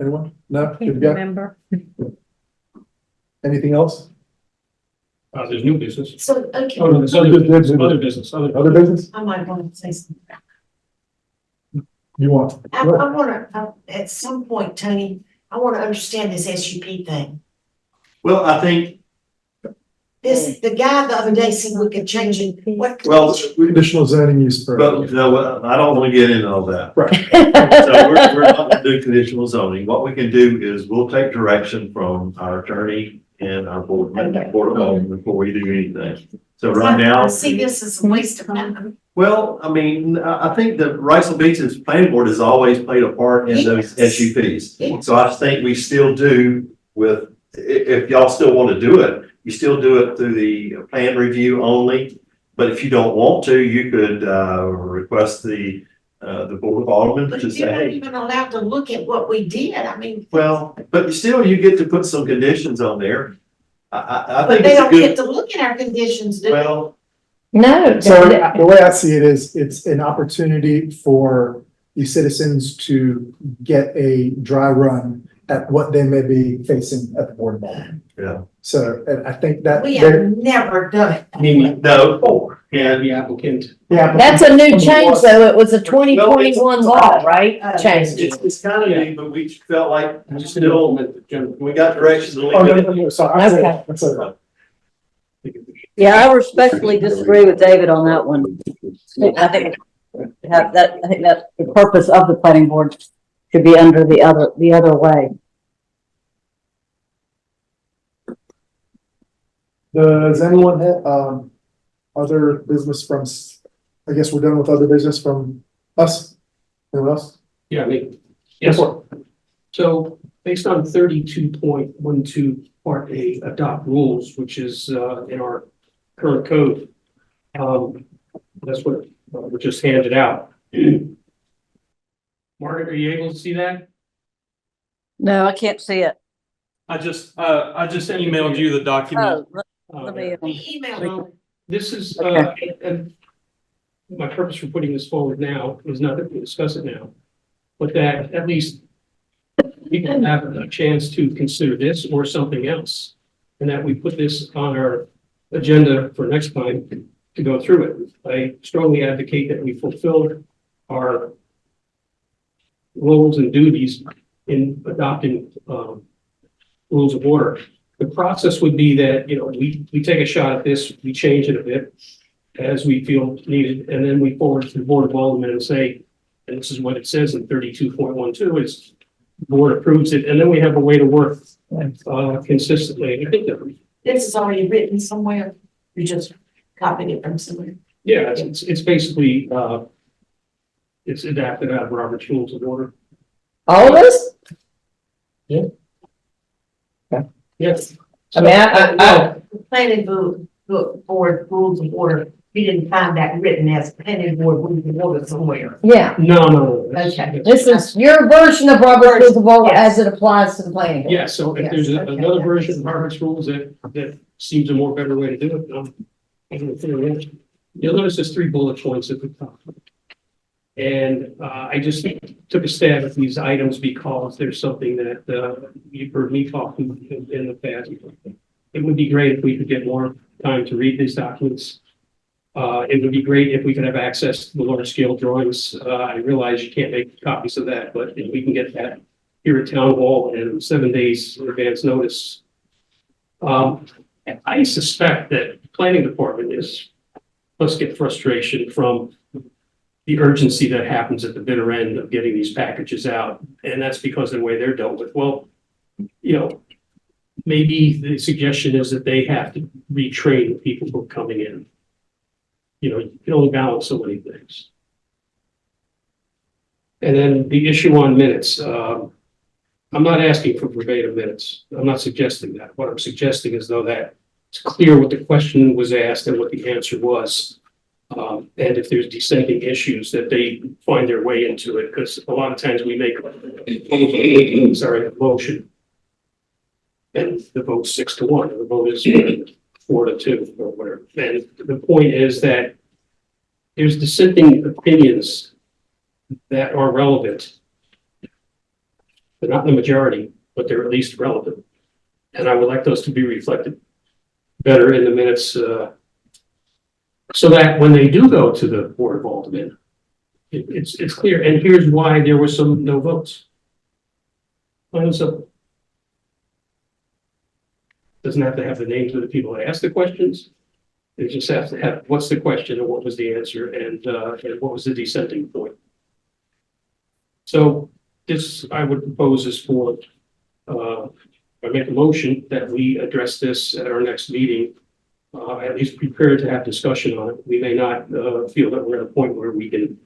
Anyone? No? Good to Can't go? remember. Anything else? There's new business. So, okay, Oh, no, there's other business, other business, Other business? I might want to say something. You want? I want to, at some point, Tony, I want to understand this SUP thing. Well, I think, The guy the other day said we could change it. What? well, Conditional zoning use but, permit. no, I don't want to get into all that. Right. So we're not going to do conditional zoning. What we can do is we'll take direction from our attorney and our board of aldermen before we do anything. So right now. I see this as a waste of time. Well, I mean, I think the Wrightsville Beach's planning board has always played a part in those SUPs. Yes. So I think we still do with, if y'all still want to do it, You still do it through the plan review only, but if you don't want to, you could, request the Board of Aldermen But to you say, weren't hey, even allowed to look at what we did. I mean. well, but still you get to put some conditions on there. I But think they it's a don't get good, to look at our conditions, do they? well, No. So the way I see it is, it's an opportunity for the citizens to get a dry run at what they may be facing at the Board of Aldermen. yeah. So, and I think that. We have never done it. No, And the applicant. Yeah. That's a new change, though. It was a 2021 law, right? Change. it's kind of neat, but we felt like Just still, we got directions to Oh, leave no, it. no, no, sorry. I said- Okay. I said- Yeah, I respectfully disagree with David on that one. I think that the purpose of the planning board should be under the other way. Does anyone have, other business from, I guess we're done with other business from us? Anyone else? Yeah, I mean, yes. Go So based on 32.12 Part A adopt rules, which is in our current code, that's what we just handed out. Margaret, are you able to see that? No, I can't see it. I just emailed you the document. Oh, let me, We emailed So this is, Okay. and my purpose for putting this forward now is not to discuss it now, but that at least people have a chance to consider this or something else. And that we put this on our agenda for next time to go through it. I strongly advocate that we fulfill our roles and duties in adopting, rules of order. The process would be that, we take a shot at this, we change it a bit as we feel needed, and then we forward to the Board of Aldermen and say, and this is what it says in 32.12 is the board approves it, and then we have a way to work consistently. I think that, This is already written somewhere. You just copied it from somewhere. yeah, it's basically, it's adapted out of Robert's Rules of Order. All of us? Yes. I mean, I, The planning board rules of order, we didn't find that written as planning board rules of order somewhere. yeah, No. Okay. this is your version of Robert's Rules of Order Yes. as it applies to the planning board. Yeah, so if there's another version of Robert's Rules that seems a more better way to do it, I'm gonna put it in. You'll notice there's 3 bullet points at the top. And I just took a stab at these items because there's something that you've heard me talk in the past. It would be great if we could get more time to read these documents. It would be great if we could have access to the large scale drawings. I realize you can't make copies of that, but if we can get that here at Town Hall in 7 days in advance notice. I suspect that the planning department must get frustration from the urgency that happens at the bitter end of getting these packages out. And that's because of the way they're dealt with. Well, maybe the suggestion is that they have to retrain the people who are coming in. You can only balance so many things. And then the issue on minutes. I'm not asking for verbatim minutes. I'm not suggesting that. What I'm suggesting is though that it's clear what the question was asked and what the answer was. And if there's dissenting issues that they find their way into it, because a lot of times we make a motion. And the vote's 6-1, and the vote is 4-2 or whatever. And the point is that there's dissenting opinions that are relevant. They're not the majority, but they're at least relevant. And I would like those to be reflected better in the minutes, so that when they do go to the Board of Aldermen, it's clear. And here's why there were some no votes. Plain and simple. Doesn't have to have the names of the people that asked the questions. It just has to have what's the question and what was the answer and what was the dissenting point. So this I would propose is for I make a motion that we address this at our next meeting. At least prepared to have discussion on it. We may not feel that we're at a point where we can,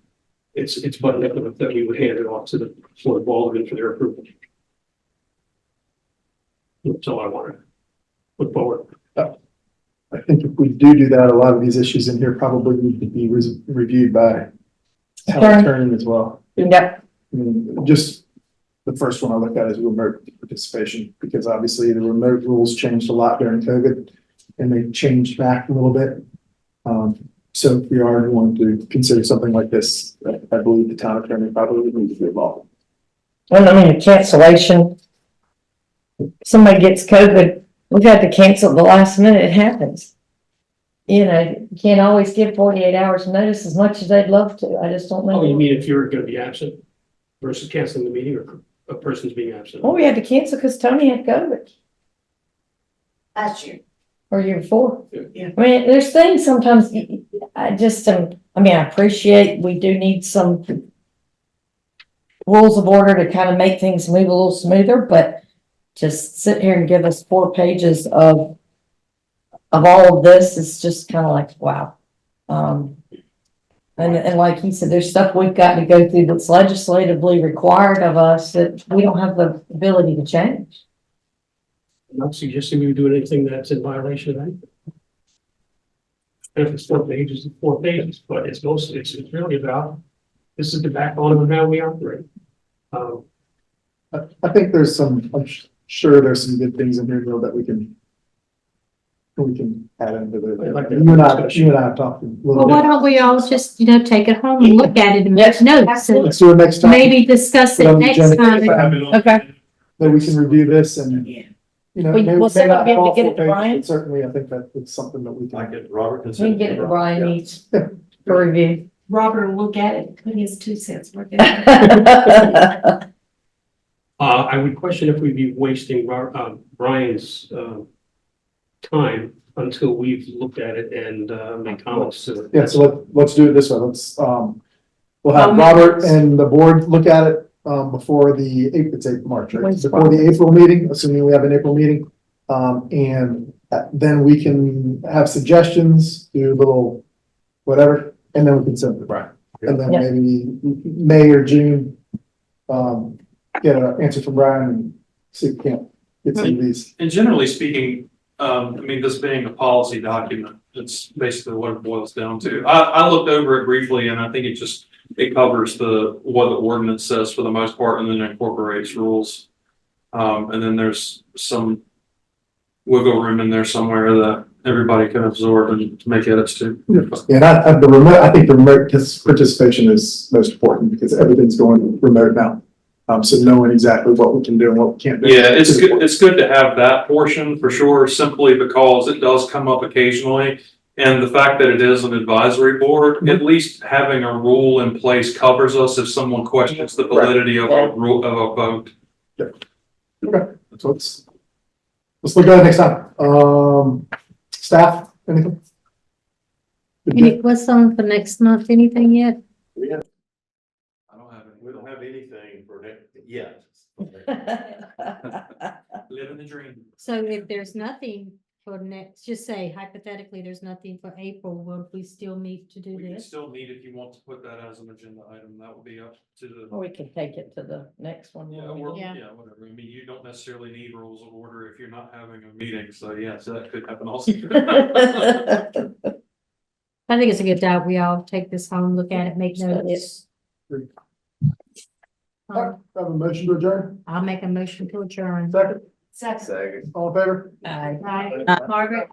it's buttoned up enough that we would hand it off to the Board of Aldermen for their approval. That's all I want to put forward. I think if we do that, a lot of these issues in here probably need to be reviewed by town attorney as well. Yep. I mean, just the first one I looked at is remote participation, because obviously the remote rules changed a lot during COVID and they changed back a little bit. So if we are going to consider something like this, I believe the town attorney probably needs to be involved. Well, I mean, a cancellation, somebody gets COVID, we've had to cancel at the last minute, it happens. You know, you can't always give 48 hours notice as much as they'd love to, I just don't know. Oh, you mean if you're gonna be absent versus canceling the meeting, or a person's being absent? Well, we had to cancel because Tony had COVID, Last year. or year before. Yeah. I mean, there's things sometimes, I just, I mean, I appreciate we do need some rules of order to kind of make things move a little smoother, but just sit here and give us 4 pages of all of this is just kind of like, wow. And like he said, there's stuff we've got to go through that's legislatively required of us that we don't have the ability to change. I'm not suggesting we would do anything that's in violation of anything. And if it's 4 pages, it's 4 pages, but it's mostly, it's really about, this is the backbone of how we operate. I think there's some, I'm sure there's some good things in here, though, that we can add into the, Like you and I have talked a Well, little why bit. don't we all just, take it home and look at it and make notes and Let's do it next time. maybe discuss it next time. Okay. Then we can review this and, you know, We- may we'll see not if we have to all get 4 it to pages, Brian. but certainly I think that it's something that we can. Robert can We can get it to Brian needs for review. Robert will look at it, put his 2 cents worth in. I would question if we'd be wasting Brian's time until we've looked at it and made comments to it. Yeah, so let's do it this way. We'll I'll have make Robert notes. and the board look at it before it's March, right? When's Before the April meeting, assuming we have an April meeting. And then we can have suggestions, do a little whatever, and then we can send it to Brian. And then Yeah. maybe May or June, get an answer from Brian and see if we can't get some of these. And generally speaking, I mean, this being a policy document, it's basically what it boils down to. I looked over it briefly and I think it covers what the ordinance says for the most part and then incorporates rules. And then there's some wiggle room in there somewhere that everybody can absorb and make edits to. And I think the remote participation is most important because everything's going remote now. So knowing exactly what we can do and what we can't do. Yeah, it's good. It's good to have that portion for sure, simply because it does come up occasionally. And the fact that it is an advisory board, at least having a rule in place covers us if someone questions the validity of a rule of a vote. Okay, so let's look at it next time. Staff, anything? Any questions for next month, anything yet? I don't have any. We don't have anything for that yet. Living the dream. So if there's nothing for next, just say hypothetically, there's nothing for April, will we still need to do We can this? still meet if you want to put that as an agenda item. That would be up to the. Or we can take it to the next one. Yeah, when we- or, Yeah. yeah, whatever. I mean, you don't necessarily need rules of order if you're not having a meeting. So yes, that could happen also. I think it's a good job. We all take this home, look at it, make notes. All right, have a motion to adjourn. I'll make a motion to adjourn. Second, Second. all in favor? Right, Margaret?